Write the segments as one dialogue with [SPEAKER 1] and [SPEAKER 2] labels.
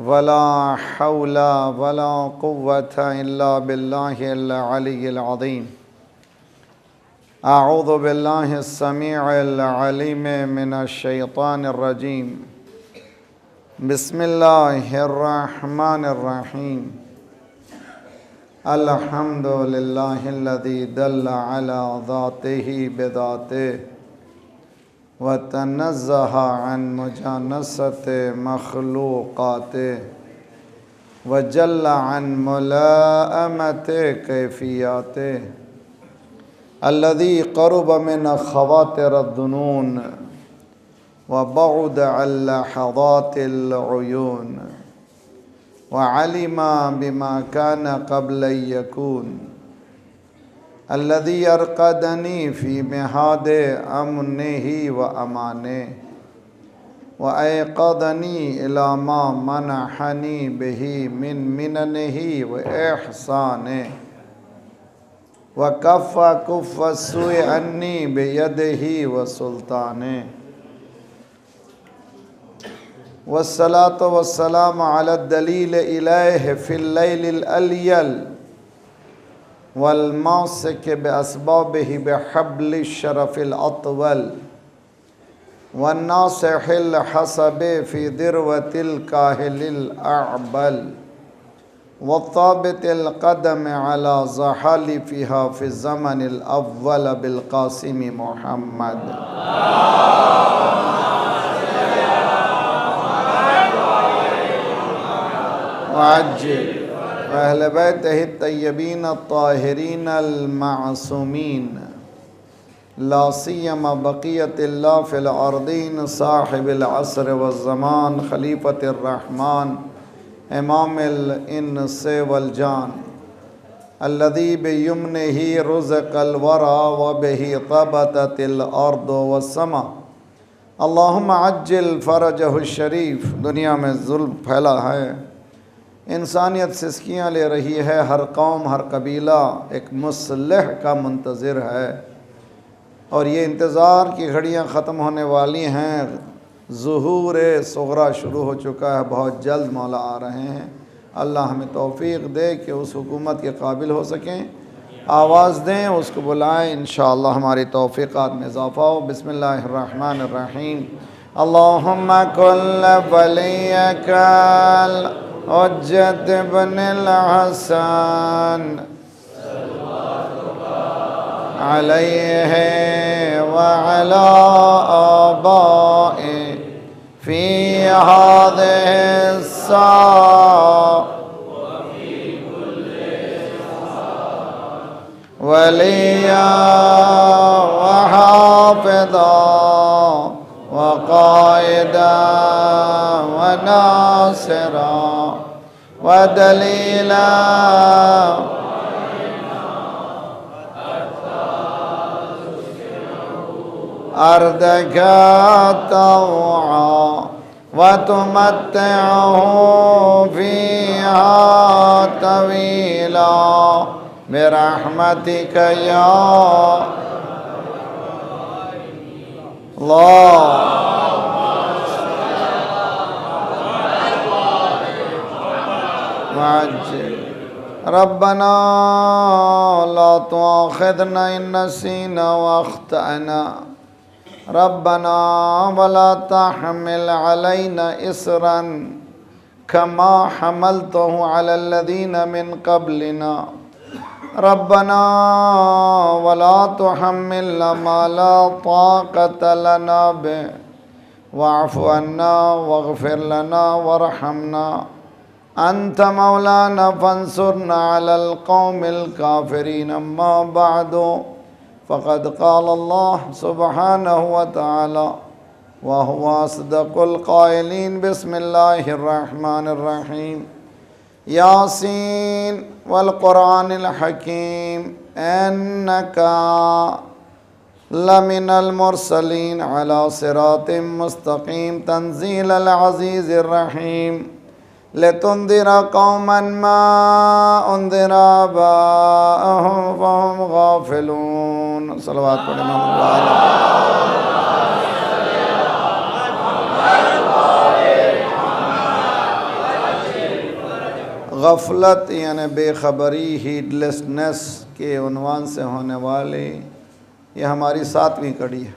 [SPEAKER 1] वला हौला वला कुव्वता इल्ला बिल्लाहिल अलिय्यिल अज़ीम। अऊज़ु बिल्लाहिस समीइल अलीम मिनश शैतानिर रजीम। बिस्मिल्लाहिर रहमानिर रहीम। अल्हम्दुलिल्लाहिल्लज़ी दल्ला अला ज़ातिही बिज़ातिही व तनज़्ज़हा अन मुजानसति मख़लूक़ातिही व जल्ला अन मुलाअमति कैफ़ियतिही अल्लज़ी क़रुब मिन ख़वातिरिद्दुनून व बअद अन लहज़ातिल उयून व अलिमा बिमा कान क़ब्ल यकून अल्लज़ी अरक़दनी फ़ी मिहादे अमनिही व अमाने व अयक़दनी इला मा मनहनी बिही मिन मिननिही व इहसाने व कफ़्फ़ा कुफ़्फ़ अस्सूइ अन्नी बियदिही व सुल्ताने वस्सलातु वस्सलामु अला दलील इलैहि फ़िल लैलिल अलियल वल मासिक बिअस्बाबिही बिहब्लिश शरफ़िल अतवल वन नासिहिल हसबि फ़ी दिरवतिल काहिलिल अअबल वत्ताबितिल क़दम अला ज़हालिफ़िहा फ़ी ज़मनिल अव्वल बिल क़ासिम मुहम्मद वअज्जिल व अहले बैतिही तय्यबीन अत्ताहिरीन अल-मासूमीन ला सियमा बक़ियतिल्लाह फ़िल अर्दीन साहिबिल अस्र वज़्ज़मान खलीफ़तिर रहमान इमामिल इंस वल जान अल्लज़ी बियमनिही रुज़क़ल वरा व बिही तबततिल अर्दु वस्समा। अल्लाहुम्मा अज्जिल फ़रजहु शरीफ। दुनिया में जुल्म फैला है, इंसानियत सिसकियाँ ले रही है, हर कौम हर कबीला एक मुस्लिह का मुंतज़िर है और ये इंतज़ार की घड़ियाँ ख़त्म होने वाली हैं। ज़ुहूर सुग़रा शुरू हो चुका है, बहुत जल्द मौला आ रहे हैं। अल्लाह हमें तौफ़ीक़ दे कि उस हुकूमत के काबिल हो सकें। आवाज़ दें, उसको बुलाएं, इंशाअल्लाह हमारी तौफ़ीक़ात में इज़ाफ़ा हो। बिस्मिल्लाहिर्रहमानिर्रहीम। अल्लाहुम्मा कुल्ल वलिय्यकल हुज्जत इब्निल हसन अलैहि व अला आबाए फ़ी हाज़िहि स्सा वलिया व हाफ़िज़ा व क़ाइदा व नासिरा व दलीला अर्दका तौआ व तुमत्तिअहु फ़ीहा तवीला बिरहमतिक या अल्लाह। रब्बना ला तुआखिज़ना इन नसीना व अख़्तअना रब्बना वला तहमिल अलैना इसरन कमा हमलतहु अलल लज़ीना मिन क़ब्लिना रब्बना वला तुहम्मिलना मा ला ताक़त लना बिही वअफ़ु अन्ना वग़फ़िर लना वरहमना अंत मौलाना फ़ंसुरना अलल क़ौमिल काफ़िरीन। अम्मा बअदु फ़क़द क़ाल अल्लाह सुब्हानहु व तआला व हुवा अस्दक़ुल क़ाइलीन। बिस्मिल्लाहिर्रहमानिर्रहीम। यासीन वल क़ुरआनिल हकीम इन्नका लमिनल मुरसलीन अला सिरातिम मुस्तक़ीम तंज़ीलल अज़ीज़िर रहीम। लितुन्ज़िरा क़ौमन मा उन्ज़िरा आबाअहुम फ़हुम गाफ़िलून। सलवात पढ़े मोहम्मद। गफलत यानी बेखबरी, हीडलेसनेस के उन्वान से होने वाली ये हमारी 7वीं कड़ी है।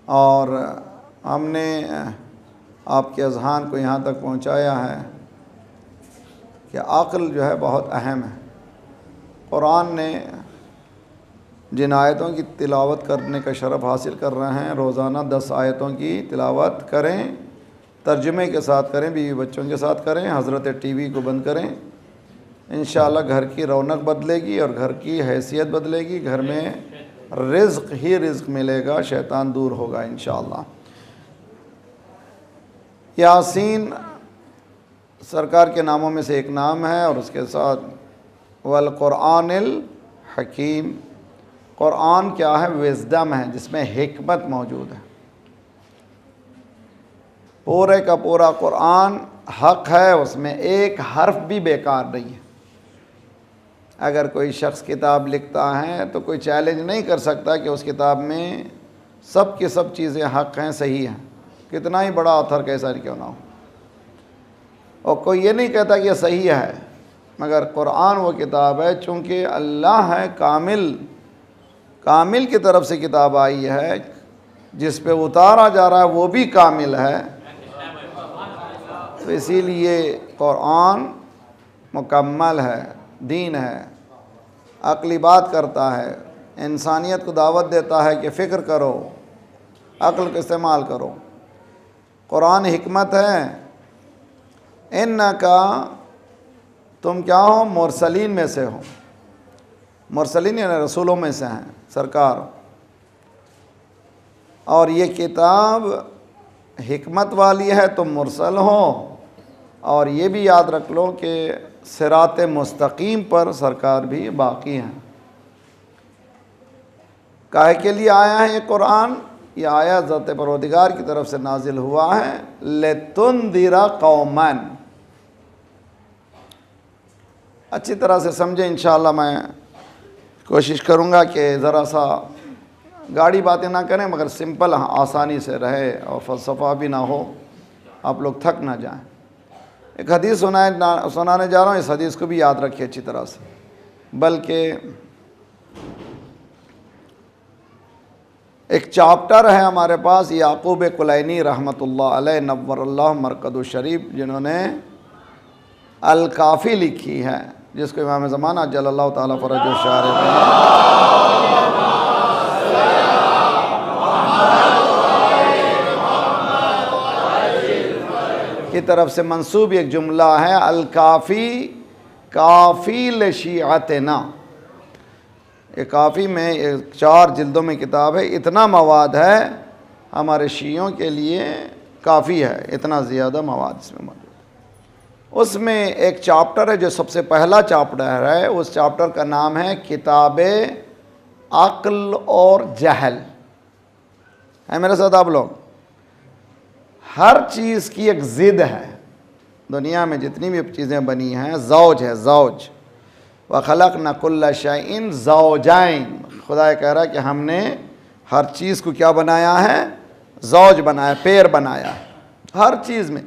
[SPEAKER 1] और हमने आपके अज़हान को यहाँ तक पहुँचाया है कि अक़ल जो है बहुत अहम है। कुरान ने जिन आयतों की तिलावत करने का शरफ़ हासिल कर रहे हैं, रोज़ाना 10 आयतों की तिलावत करें, तर्जुमे के साथ करें, बीवी बच्चों के साथ करें, हज़रत टीवी को बंद करें, इंशाअल्लाह घर की रौनक बदलेगी और घर की हैसियत बदलेगी, घर में रिज़्क़ ही रिज़्क़ मिलेगा, शैतान दूर होगा इंशाअल्लाह। यासीन सरकार के नामों में से एक नाम है और उसके साथ वल क़ुरआनिल हकीम, क़ुरआन क्या है? विज़डम है जिसमें हिकमत मौजूद है। पूरे का पूरा क़ुरआन हक़ है, उसमें एक हर्फ भी बेकार नहीं है। अगर कोई शख्स किताब लिखता है तो कोई चैलेंज नहीं कर सकता कि उस किताब में सब की सब चीज़ें हक़ हैं, सही हैं, कितना ही बड़ा ऑथर कैसा क्यों ना हो। और कोई ये नहीं कहता कि यह सही है, मगर कुरान वो किताब है, चूँकि अल्लाह है कामिल की तरफ से किताब आई है, जिस पे उतारा जा रहा है वो भी कामिल है, तो इसीलिए कुरान मुकम्मल है, दीन है, अक़ली बात करता है, इंसानियत को दावत देता है कि फ़िक्र करो, अक़ल का इस्तेमाल करो। कुरान हिकमत है। इन्नका, तुम क्या हो? मुरसलीन में से हो। मुरसलीन यानी रसूलों में से हैं सरकार। और ये किताब हिकमत वाली है, तुम मुरसल हो। और ये भी याद रख लो कि सिरात मुस्तकीम पर सरकार भी बाकी हैं। काहे के लिए आया है ये कुरान? ये आया ज़ात परवरदिगार की तरफ से नाजिल हुआ है, लितुंदिरा कौमन। अच्छी तरह से समझे, इंशाअल्लाह मैं कोशिश करूँगा कि ज़रा सा गाढ़ी बातें ना करें, मगर सिंपल आसानी से रहे और फ़लसफ़ा भी ना हो, आप लोग थक ना जाएं। एक हदीस सुनाने जा रहा हूँ, इस हदीस को भी याद रखिए अच्छी तरह से। बल्कि एक चैप्टर है हमारे पास, याकूब कुलैनी रहमतुल्लाह अलैह नव्वरल्लाह मरकदुश शरीफ, जिन्होंने अल काफ़ी लिखी है, जिसको इमाम ज़माना जल्लल्लाहु ताला फरजहु शारिह की तरफ से मंसूब एक जुमला है, अल काफ़ी काफ़ी लशिअतना। ये काफ़ी में 4 जिल्दों में किताब है, इतना मवाद है हमारे शियों के लिए काफ़ी है, इतना ज़्यादा मवाद इसमें मौजूद है। उसमें एक चैप्टर है जो सबसे पहला चैप्टर है, उस चैप्टर का नाम है किताब अक्ल और जहल। है मेरे साथ आप लोग? हर चीज़ की एक ज़िद है। दुनिया में जितनी भी चीज़ें बनी हैं, ज़ौज है, ज़ौज। व खलक़ना कुल्ला शैइन ज़ौजैन। खुदा कह रहा है कि हमने हर चीज़ को क्या बनाया है? ज़ौज बनाया, पेयर बनाया है हर चीज़ में।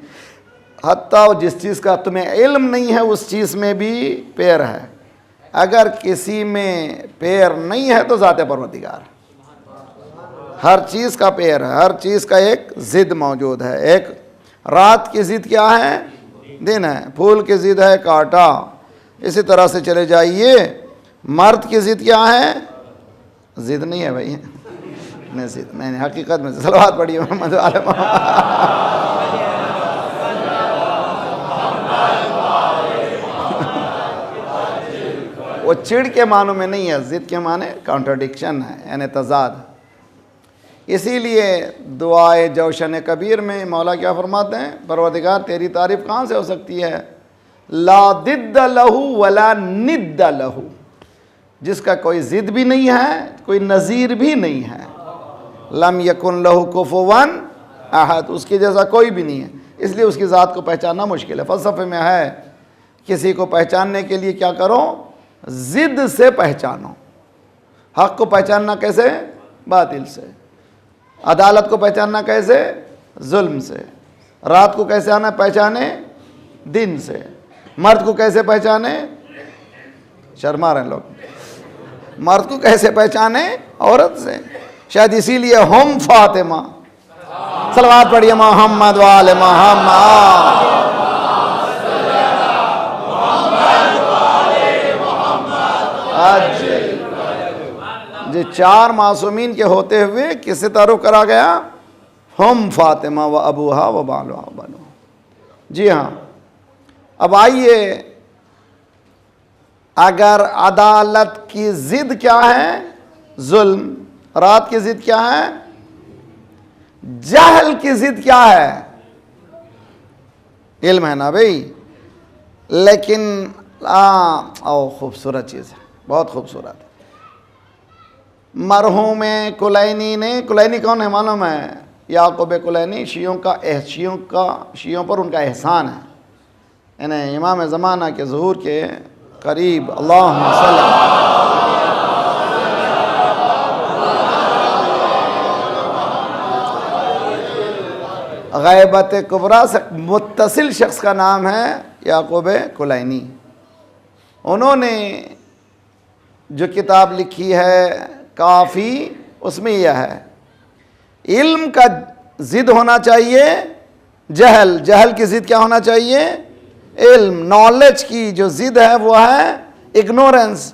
[SPEAKER 1] हत्ता जिस चीज़ का तुम्हें इल्म नहीं है उस चीज़ में भी पेयर है। अगर किसी में पेयर नहीं है तो ज़ाते परवरदिगार, हर चीज़ का पेयर है, हर चीज़ का एक ज़िद मौजूद है। एक रात की ज़िद क्या है? दिन है। फूल की ज़िद है कांटा। इसी तरह से चले जाइए, मर्द की ज़िद क्या है? ज़िद नहीं है भाई, नहीं ज़िद नहीं, हकीकत में सलवात पढ़ी मोहम्मद आलम। वो चिड़ के मानों में नहीं है, ज़िद के माने कॉन्ट्रडिक्शन है, यानी तज़ाद। इसीलिए दुआए जौशन कबीर में मौला क्या फरमाते हैं? परवरदिगार तेरी तारीफ़ कहाँ से हो सकती है? ला दिद्द लहू वला निद्द लहू, जिसका कोई ज़िद भी नहीं है, कोई नज़ीर भी नहीं है। लम यकुन लहू कुफुवन अहद, उसके जैसा कोई भी नहीं है। इसलिए उसकी ज़ात को पहचानना मुश्किल है। फ़लसफ़े में है, किसी को पहचानने के लिए क्या करो? ज़िद से पहचानो। हक़ को पहचानना कैसे? बातिल से। अदालत को पहचानना कैसे? जुल्म से। रात को कैसे आना पहचाने? दिन से। मर्द को कैसे पहचाने? शर्मा रहे लोग। मर्द को कैसे पहचाने? औरत से। शायद इसीलिए हम फातिमा, सलवात पढ़िए मोहम्मद वाले मोहम्मद। आज जो 4 मासूमीन के होते हुए किससे तारुफ करा गया? हम फातिमा व अबूहा व बालुहा बनो। जी हाँ, अब आइए, अगर अदालत की जिद क्या है? जुल्म। रात की जिद क्या है? जहल की जिद क्या है? इल्म है ना भाई। लेकिन खूबसूरत चीज़ है, बहुत खूबसूरत। मरहूम कुलैनी ने, कुलैनी कौन है मालूम है? याकूब कुलैनी, शियों पर उनका एहसान है। यानी इमाम ज़माना के ज़हूर के करीब। अल्लाहुम्मा सल्ली गैबत कुबरा से मुत्तसिल शख्स का नाम है याकूब कुलैनी। उन्होंने जो किताब लिखी है काफ़ी, उसमें यह है, इल्म का ज़िद होना चाहिए जहल की ज़िद क्या होना चाहिए? इल्म। नॉलेज की जो ज़िद है वो है इग्नोरेंस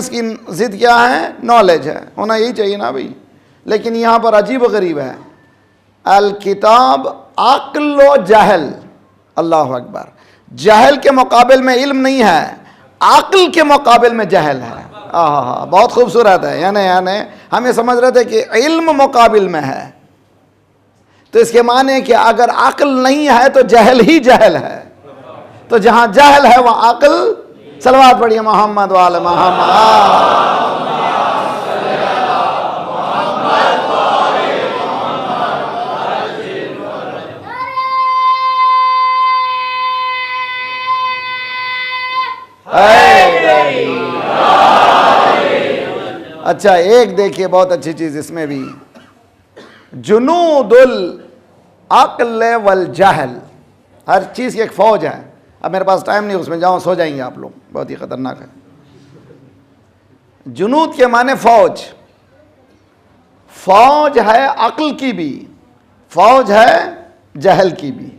[SPEAKER 1] की ज़िद क्या है? नॉलेज है। होना यही चाहिए ना भाई। लेकिन यहाँ पर अजीब व गरीब है, अल किताब अक्ल व जहल। अल्लाह अकबर। जहल के मुकाबिल में इल्म नहीं है, अक्ल के मुकाबिल में जहल है। बहुत खूबसूरत है। यानी हम ये समझ रहे थे कि इल्म मुकाबिल में है, तो इसके माने कि अगर अक्ल नहीं है तो जहल ही जहल है। तो जहां जहल है वह अक्ल। सलवात पढ़िए मोहम्मद वाले मोहम्मद। अच्छा, एक देखिए बहुत अच्छी चीज इसमें भी, जुनूदुल अक्ल वल जहल। हर चीज की एक फौज है। अब मेरे पास टाइम नहीं, उसमें जाओ सो जाएंगे आप लोग, बहुत ही खतरनाक है। जुनूद के माने फौज। फौज है अक्ल की भी, फौज है जहल की भी।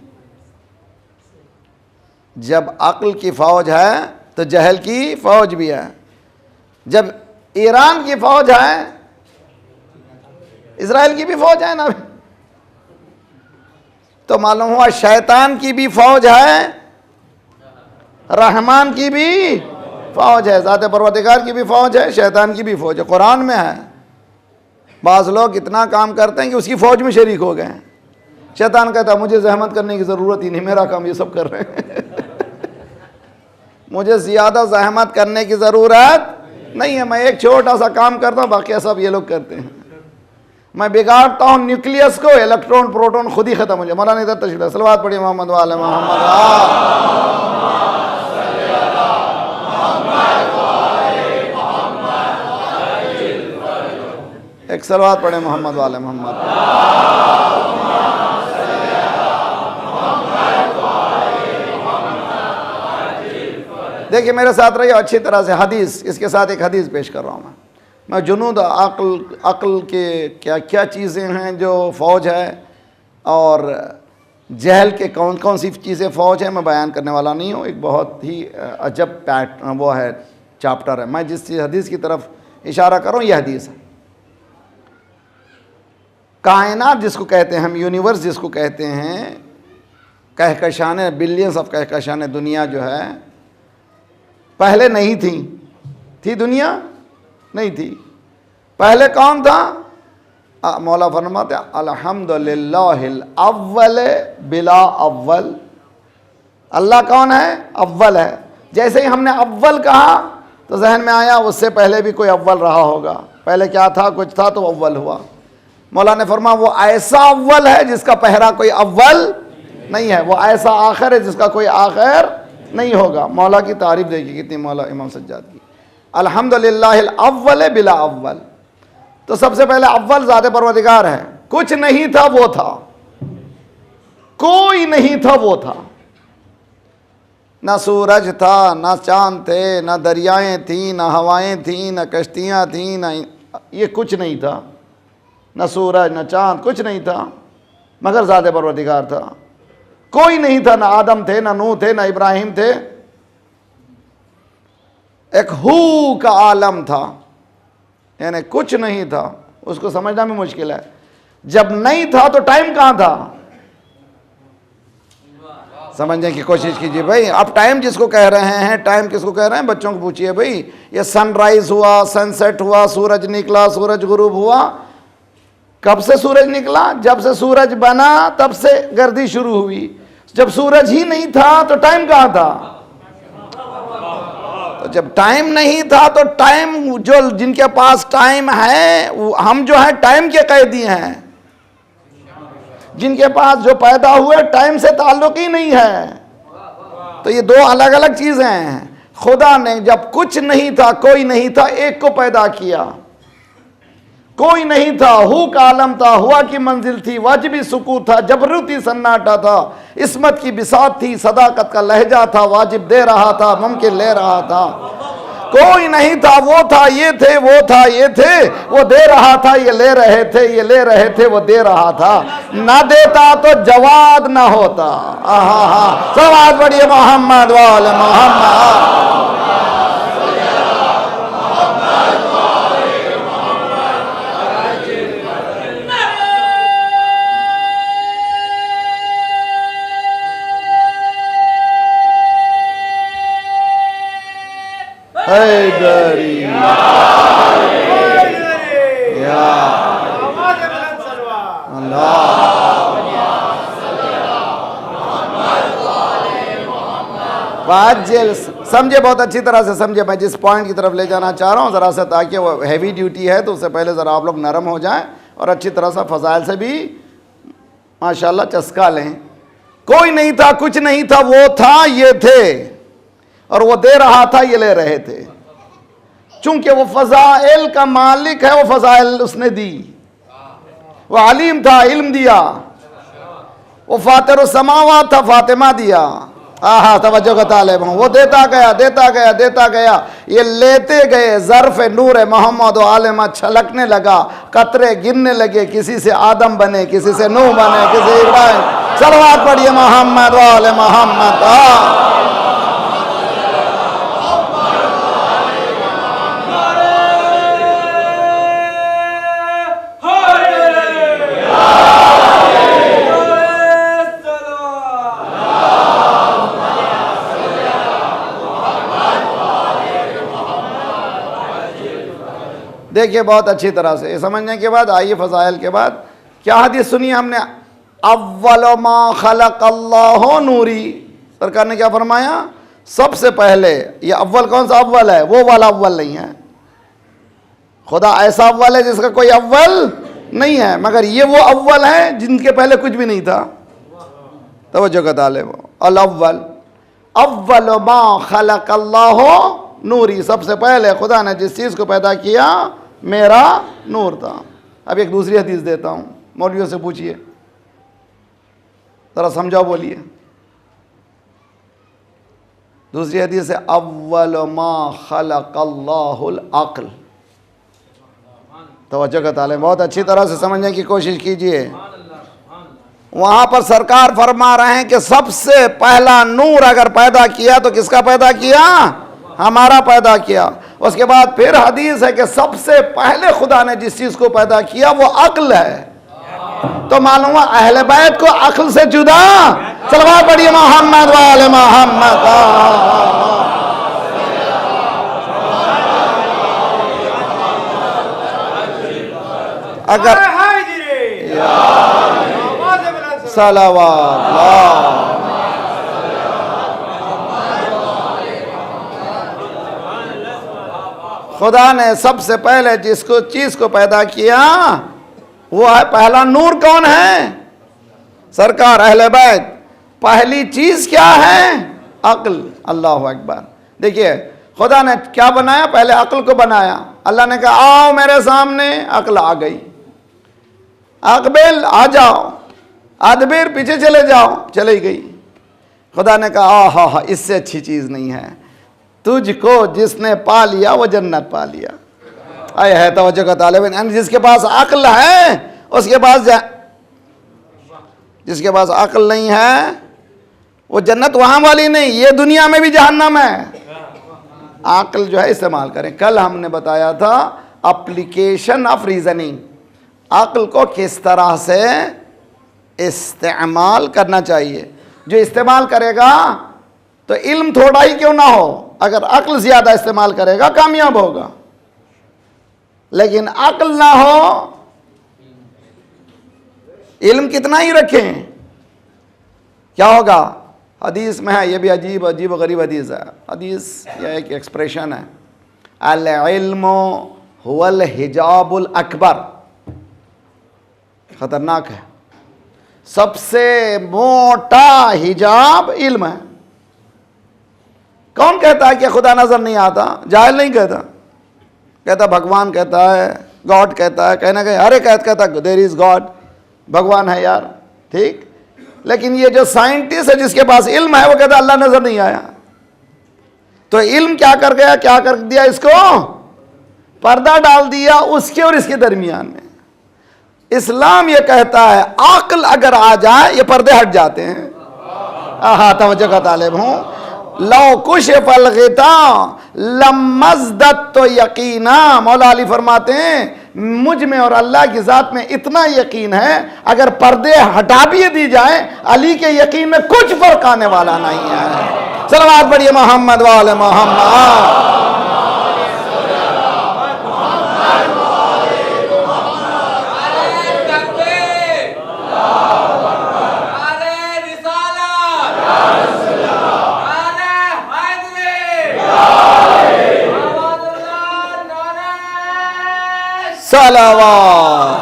[SPEAKER 1] जब अक्ल की फौज है तो जहल की फौज भी है। जब ईरान की फौज है, इजराइल की भी फौज है ना, तो मालूम हुआ शैतान की भी फौज है, रहमान की भी फौज है, ज़ाते परवरदिगार की भी फौज है, शैतान की भी फौज है। कुरान में है। बाज़ लोग इतना काम करते हैं कि उसकी फौज में शरीक हो गए हैं। शैतान कहता है मुझे जहमत करने की ज़रूरत ही नहीं, मेरा काम ये सब कर रहे हैं। मुझे ज़्यादा जहमत करने की ज़रूरत नहीं है, मैं एक छोटा सा काम करता हूँ, बाकी सब ये लोग करते हैं। मैं बिगाड़ता हूँ न्यूक्लियस को, इलेक्ट्रॉन प्रोटॉन खुद ही खत्म हो जाए। मौलाना इधर तशरीफ। सलवात पढ़िए मोहम्मद वाले मोहम्मद। एक सलवात पढ़े मोहम्मद वाले मोहम्मद। देखिए मेरे साथ रहिए अच्छी तरह से। हदीस, इसके साथ एक हदीस पेश कर रहा हूँ मैं जुनूद अक्ल के क्या क्या चीज़ें हैं जो फ़ौज है, और जहल के कौन कौन सी चीज़ें फ़ौज है, मैं बयान करने वाला नहीं हूँ। एक बहुत ही अजब वो है, चैप्टर है। मैं जिस हदीस की तरफ इशारा कर रहा हूँ, यह हदीस है। कायनात जिसको कहते हैं हम, यूनिवर्स जिसको कहते हैं, कहकशान बिलियंस ऑफ कहकशान दुनिया जो है, पहले नहीं थी दुनिया नहीं थी। पहले कौन था? मौला फरमाते अल्हम्दुलिल्लाहिल अव्वल बिला अव्वल। अल्लाह कौन है? अव्वल है। जैसे ही हमने अव्वल कहा तो जहन में आया उससे पहले भी कोई अव्वल रहा होगा। पहले क्या था? कुछ था तो अव्वल हुआ। मौला ने फरमा वो ऐसा अव्वल है जिसका पहला कोई अव्वल नहीं है, वो ऐसा आखिर है जिसका कोई आखिर नहीं होगा। मौला की तारीफ देखिए कितनी, मौला इमाम सज्जाद की। अल्हम्दुलिल्लाहिल अव्वल बिला अव्वल। तो सबसे पहले अव्वल ज़ात परवरदिगार है। कुछ नहीं था वो था, कोई नहीं था वो था। ना सूरज था, ना चांद थे, ना दरियाएं थी, ना हवाएं थी, ना कश्तियां थी, ना ये कुछ नहीं था। ना सूरज, ना चांद, कुछ नहीं था मगर ज़ात परवरदिगार था। कोई नहीं था, ना आदम थे, ना नूह थे, ना इब्राहिम थे। एक हू का आलम था, यानी कुछ नहीं था। उसको समझना भी मुश्किल है। जब नहीं था तो टाइम कहां था? समझने की कोशिश कीजिए भाई। अब टाइम जिसको कह रहे हैं, टाइम किसको कह रहे हैं? बच्चों को पूछिए भाई। ये सनराइज हुआ, सनसेट हुआ, सूरज निकला, सूरज गुरूब हुआ। कब से सूरज निकला? जब से सूरज बना तब से गर्दी शुरू हुई। जब सूरज ही नहीं था तो टाइम कहां था? तो जब टाइम नहीं था तो टाइम, जो जिनके पास टाइम है, हम जो है टाइम के कैदी हैं। जिनके पास जो पैदा हुए टाइम से ताल्लुक ही नहीं है। तो ये दो अलग अलग चीजें हैं। खुदा ने जब कुछ नहीं था, कोई नहीं था, एक को पैदा किया। कोई नहीं था, हु का आलम था, हुआ की मंजिल थी, वाजिबी सुकूत था, जबरूती सन्नाटा था, इस्मत की बिसात थी, सदाकत का लहजा था, वाजिब दे रहा था, मुमकिन ले रहा था। कोई नहीं था, वो था, ये थे, वो था, ये थे, वो दे रहा था, ये ले रहे थे, ये ले रहे थे, वो दे रहा था। ना देता तो जवाद ना होता। आहा, सवाद बढ़िए मोहम्मद वाले मोहम्मद। हैदरी या बात जेल समझे, बहुत अच्छी तरह से समझे। मैं जिस पॉइंट की तरफ ले जाना चाह रहा हूँ ज़रा सा, ताकि वो हैवी ड्यूटी है तो उससे पहले ज़रा आप लोग नरम हो जाएं और अच्छी तरह से फ़ज़ाइल से भी माशाल्लाह चस्का लें। कोई नहीं था, कुछ नहीं था, वो था, ये थे, और वो दे रहा था, ये ले रहे थे। चूंकि वो फ़ज़ाइल का मालिक है, वो फ़ज़ाइल उसने दी। वो अलीम था, इल्म दिया। वो फातिर समावात था, फातिमा दिया। आहा, तवज्जो का तालिब हूँ। वो देता गया, देता गया, देता गया। ये लेते गए। ज़र्फ़ नूर मोहम्मद व आलिमा छलकने लगा, कतरे गिरने लगे। किसी से आदम बने, किसी से नूह बने, किसी इब्राहिम। सलवात पढ़िए मोहम्मद व आले मोहम्मद। देखिए बहुत अच्छी तरह से ये समझने के बाद आइए फ़ज़ाइल के बाद क्या हदीस सुनी हमने। अव्वल मा खलक़ल्लाहु नूरी, सरकार ने क्या फरमाया? सबसे पहले, ये अव्वल कौन सा अव्वल है? वो वाला अव्वल नहीं है। खुदा ऐसा अव्वल है जिसका कोई अव्वल नहीं है, मगर ये वो अव्वल है जिनके पहले कुछ भी नहीं था। तवज्जो का तालिब, अल अव्वल, अव्वल मा खलक़ल्लाहु नूरी, सबसे पहले खुदा ने जिस चीज़ को पैदा किया मेरा नूर था। अब एक दूसरी हदीस देता हूँ, मौलवियों से पूछिए, ज़रा समझाओ, बोलिए। दूसरी हदीस है अव्वल मा खलक़ल्लाहुल अक़्ल। तवज्जो का तालिब, बहुत अच्छी तरह से समझने की कोशिश कीजिए। वहाँ पर सरकार फरमा रहे हैं कि सबसे पहला नूर अगर पैदा किया तो किसका पैदा किया? हमारा पैदा किया। उसके बाद फिर हदीस है कि सबसे पहले खुदा ने जिस चीज़ को पैदा किया वो अक्ल है। तो मालूम हुआ अहले बैत को अक्ल से जुदा। सलवात पढ़िए मोहम्मद वाले मोहम्मद। अगर सलावत खुदा ने सबसे पहले जिसको चीज़ को पैदा किया वो है पहला नूर। कौन है? सरकार अहले बैत। पहली चीज़ क्या है? अक्ल। अल्लाहु अकबर। देखिए खुदा ने क्या बनाया? पहले अक्ल को बनाया। अल्लाह ने कहा आओ मेरे सामने, अक्ल आ गई। अकबिल आ जाओ, अदबिर पीछे चले जाओ, चली गई। खुदा ने कहा हा इससे अच्छी चीज नहीं है, तुझको जिसने पा लिया वो जन्नत पा लिया। आए है तवज्जो का तालिब इल्म। जिसके पास अक्ल है उसके पास जिसके पास अक्ल नहीं है वो जन्नत वहां वाली नहीं, ये दुनिया में भी जहन्नम है। अक्ल जो है इस्तेमाल करें। कल हमने बताया था एप्लीकेशन ऑफ रीजनिंग, अक्ल को किस तरह से इस्तेमाल करना चाहिए। जो इस्तेमाल करेगा तो इल्म थोड़ा ही क्यों ना हो, अगर अक्ल ज्यादा इस्तेमाल करेगा कामयाब होगा। लेकिन अक्ल ना हो, इल्म कितना ही रखें, क्या होगा? हदीस में है, ये भी अजीब अजीब गरीब हदीस है। हदीस यह एक एक्सप्रेशन है, अल इल्मु हुवल हिजाबुल अकबर। खतरनाक है। सबसे मोटा हिजाब इल्म है। कौन कहता है कि खुदा नजर नहीं आता? जाहिल नहीं कहता, कहता भगवान कहता है, गॉड कहता है, कहना कहीं अरे कहता देयर इज गॉड, भगवान है यार, ठीक। लेकिन ये जो साइंटिस्ट है जिसके पास इल्म है वो कहता अल्लाह नजर नहीं आया। तो इल्म क्या कर गया, क्या कर दिया? इसको पर्दा डाल दिया उसके और इसके दरमियान में। इस्लाम ये कहता है अक्ल अगर आ जाए ये पर्दे हट जाते हैं। आहा तवज्जो का तालिब हूं। लो कुश फल गिता लमज़दत तो यकीना। मौला अली फरमाते हैं मुझ में और अल्लाह की जात में इतना यकीन है, अगर पर्दे हटा भी दी जाए अली के यकीन में कुछ फर्क आने वाला नहीं है। सलवात पढ़िए मोहम्मद वाले मोहम्मद। सलावत।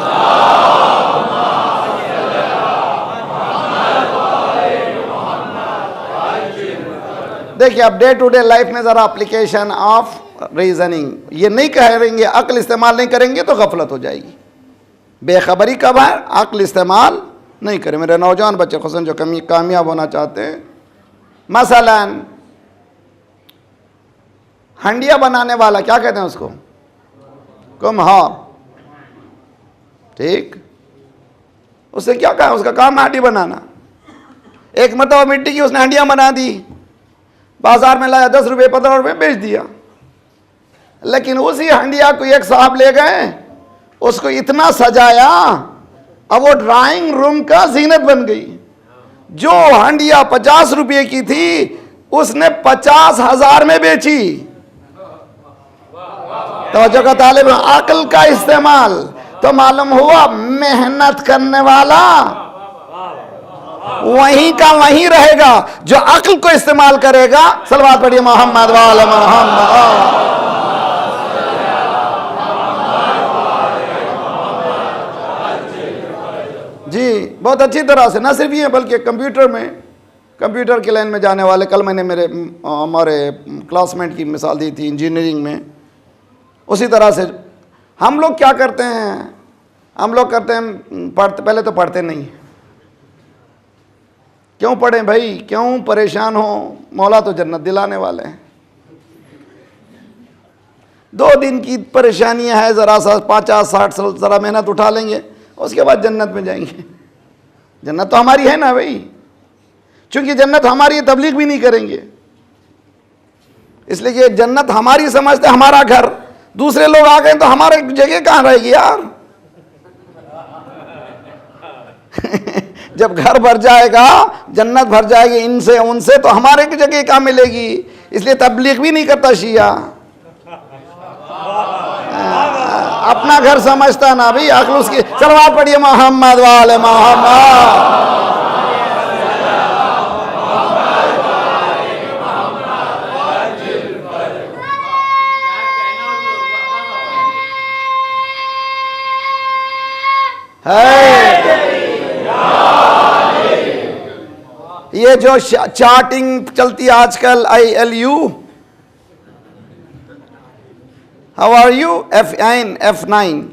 [SPEAKER 1] देखिए अब डे टू डे लाइफ में जरा एप्लीकेशन ऑफ रीजनिंग, ये नहीं कहेंगे अक्ल इस्तेमाल नहीं करेंगे तो गफलत हो जाएगी। बेखबरी कब है? अक्ल इस्तेमाल नहीं करें। मेरे नौजवान बच्चे खुसन जो कामयाब होना चाहते हैं, मसलन हंडिया बनाने वाला क्या कहते हैं उसको? कुम्हार, ठीक। उससे क्या कहा? उसका काम हांडी बनाना। एक मरतबा मिट्टी की उसने हंडियां बना दी, बाजार में लाया, 10 रुपये 15 रुपये बेच दिया। लेकिन उसी हंडिया को एक साहब ले गए, उसको इतना सजाया, अब वो ड्राइंग रूम का जीनत बन गई। जो हंडिया 50 रुपये की थी उसने 50,000 में बेची। तवज्जो का तालिब, अक्ल का इस्तेमाल। तो मालूम हुआ मेहनत करने वाला वहीं का वहीं रहेगा, जो अक्ल को इस्तेमाल करेगा। सलवात पढ़िए मोहम्मद वाले मोहम्मद। जी बहुत अच्छी तरह से, ना सिर्फ ये बल्कि कंप्यूटर की लाइन में जाने वाले, कल मैंने हमारे क्लासमेट की मिसाल दी थी इंजीनियरिंग में। उसी तरह से हम लोग क्या करते हैं? हम लोग करते हैं पहले तो पढ़ते नहीं। क्यों पढ़ें भाई, क्यों परेशान हो? मौला तो जन्नत दिलाने वाले हैं। 2 दिन की परेशानियां है, ज़रा सा 50-60 साल ज़रा मेहनत उठा लेंगे, उसके बाद जन्नत में जाएंगे। जन्नत तो हमारी है ना भाई, चूंकि जन्नत हमारी है तबलीग भी नहीं करेंगे, इसलिए कि जन्नत हमारी समझते हमारा घर। दूसरे लोग आ गए तो हमारे जगह कहाँ रहेगी यार? जब घर भर जाएगा, जन्नत भर जाएगी इनसे उनसे, तो हमारे की जगह कहाँ मिलेगी? इसलिए तबलीग भी नहीं करता शिया। अपना घर समझता ना भाई, अक्ल उसकी। सलवात पढ़िए मोहम्मद वाले मोहम्मद। ये जो चार्टिंग चलती है आजकल, ILU, how are you, F9 F9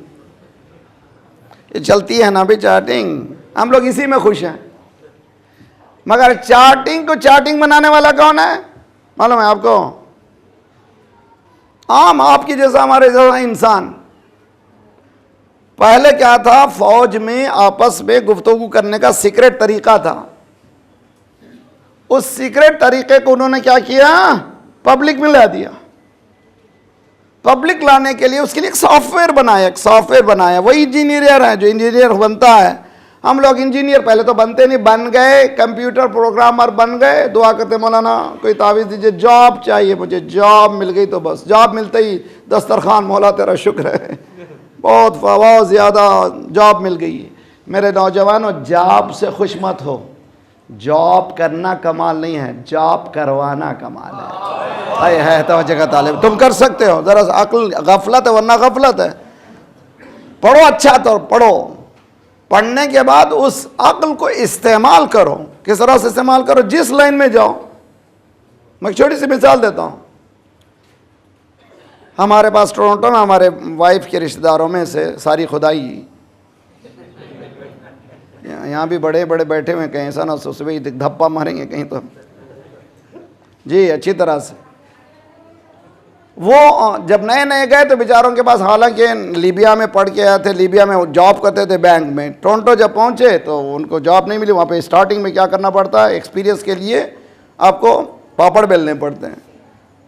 [SPEAKER 1] ये चलती है ना भी चैटिंग, हम लोग इसी में खुश हैं। मगर चैटिंग को चैटिंग बनाने वाला कौन है मालूम है आपको? आम आपकी जैसा हमारे जैसा इंसान। पहले क्या था, फौज में आपस में गुफ्तगू करने का सीक्रेट तरीका था। उस सीक्रेट तरीके को उन्होंने क्या किया, पब्लिक में ला दिया। पब्लिक लाने के लिए उसके लिए एक सॉफ्टवेयर बनाया। वही इंजीनियर है जो इंजीनियर बनता है। हम लोग इंजीनियर पहले तो बनते नहीं, बन गए कंप्यूटर प्रोग्रामर बन गए। दुआ करते मौलाना कोई तावीज़ दीजिए, जॉब चाहिए मुझे। जॉब मिल गई तो बस, जॉब मिलते ही दस्तरखान मौला तेरा शुक्र है, बहुत ज़्यादा जॉब मिल गई। मेरे नौजवानों, जॉब से खुश मत हो। जॉब करना कमाल नहीं है, जॉब करवाना कमाल है तो जगह तालिब तुम कर सकते हो। ज़रा अक्ल, गफलत है वरना गफलत है। पढ़ो, अच्छा तो पढ़ो, पढ़ने के बाद उस अक्ल को इस्तेमाल करो। किस तरह से इस्तेमाल करो, जिस लाइन में जाओ। मैं एक छोटी सी मिसाल देता हूँ। हमारे पास टोरंटो में हमारे वाइफ के रिश्तेदारों में से सारी खुदाई, यहाँ भी बड़े बड़े बैठे हुए, कहीं ऐसा ना सुबह ही धप्पा मारेंगे कहीं तो जी अच्छी तरह से। वो जब नए नए गए तो बेचारों के पास, हालांकि लीबिया में पढ़ के आए थे, लीबिया में जॉब करते थे बैंक में। टोरंटो जब पहुँचे तो उनको जॉब नहीं मिली। वहाँ पे स्टार्टिंग में क्या करना पड़ता है, एक्सपीरियंस के लिए आपको पापड़ बेलने पड़ते हैं।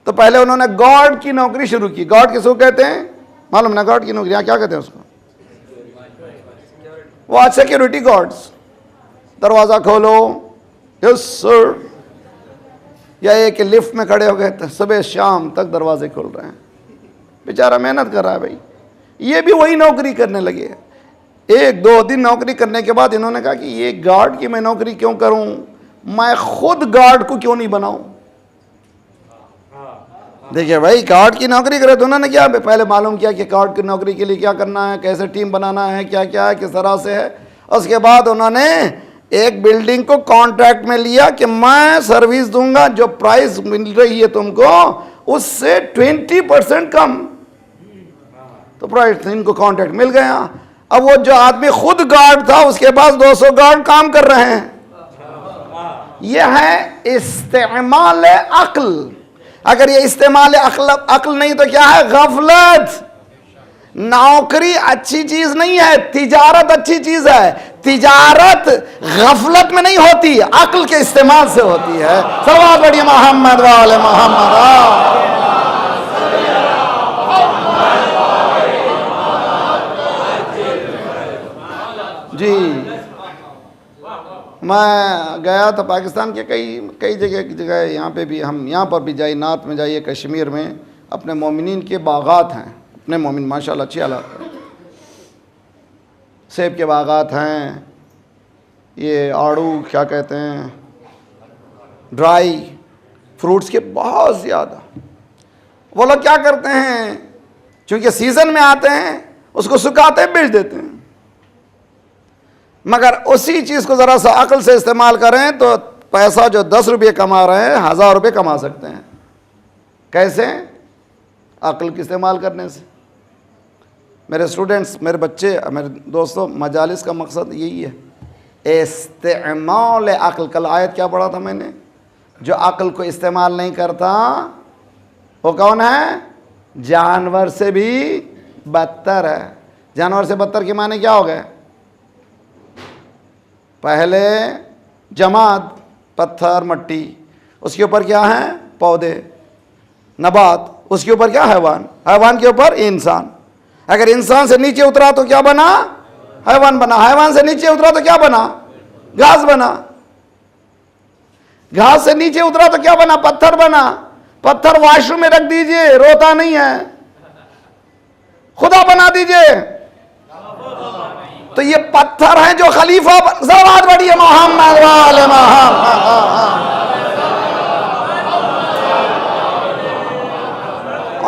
[SPEAKER 1] तो पहले उन्होंने गार्ड की नौकरी शुरू की। गार्ड किसको कहते हैं मालूम ना? गार्ड की नौकरी यहाँ क्या कहते हैं उसको? वो आज सिक्योरिटी गार्ड्स, दरवाज़ा खोलो, यस सर, या एक लिफ्ट में खड़े हो गए, सुबह शाम तक दरवाजे खुल रहे हैं। बेचारा मेहनत कर रहा है भाई। ये भी वही नौकरी करने लगे। 1-2 दिन नौकरी करने के बाद इन्होंने कहा कि ये गार्ड की मैं नौकरी क्यों करूं, मैं खुद गार्ड को क्यों नहीं बनाऊं। देखिए भाई, गार्ड की नौकरी करे तो उन्होंने क्या पहले मालूम किया कि गार्ड की नौकरी के लिए क्या करना है, कैसे टीम बनाना है, क्या क्या है, किस तरह से है। उसके बाद उन्होंने एक बिल्डिंग को कॉन्ट्रैक्ट में लिया कि मैं सर्विस दूंगा, जो प्राइस मिल रही है तुमको उससे 20% कम। तो प्राइस इनको कॉन्ट्रैक्ट मिल गया। अब वो जो आदमी खुद गार्ड था उसके पास 200 गार्ड काम कर रहे हैं। यह है इस्तेमाल अक्ल। अगर ये इस्तेमाल अक्ल नहीं तो क्या है, गफलत। नौकरी अच्छी चीज नहीं है, तिजारत अच्छी चीज है। तिजारत गफलत में नहीं होती, अक्ल के इस्तेमाल से होती है। सल्लल्लाहु अलैहि मोहम्मद वाले मोहम्मद जी। मैं गया था पाकिस्तान के कई जगह, यहाँ पे भी, हम यहाँ पर भी जाइए, नार्थ में जाइए, कश्मीर में अपने मोमिनीन के बागात हैं। अपने मोमिन माशाल्लाह अच्छी हालत है। सेब के बागात हैं, ये आड़ू क्या कहते हैं, ड्राई फ्रूट्स के बहुत ज़्यादा। वो लोग क्या करते हैं, चूँकि सीज़न में आते हैं उसको सुखाते हैं, बेच देते हैं। मगर उसी चीज़ को ज़रा सा अक्ल से इस्तेमाल करें तो पैसा जो 10 रुपये कमा रहे हैं 1000 रुपये कमा सकते हैं। कैसे? अक्ल के इस्तेमाल करने से। मेरे स्टूडेंट्स, मेरे बच्चे, मेरे दोस्तों, मजालिस का मकसद यही है, इस्तेमाल अक्ल। कल आयत क्या पढ़ा था मैंने, जो अक्ल को इस्तेमाल नहीं करता वो कौन है? जानवर से भी बदतर है। जानवर से बदतर के माने क्या हो गए? पहले जमात, पत्थर, मट्टी, उसके ऊपर क्या है? पौधे, नबात, उसके ऊपर क्या? हैवान, हैवान के ऊपर इंसान। अगर इंसान से नीचे उतरा तो क्या बना? हैवान बना। हैवान से नीचे उतरा तो क्या बना? घास बना। घास से नीचे उतरा तो क्या बना? पत्थर बना। पत्थर वॉशरूम में रख दीजिए, रोता नहीं है। खुदा बना दीजिए तो ये पत्थर है जो खलीफा ज़रात बड़ी है मोहम्मद वाले मोहम्मद।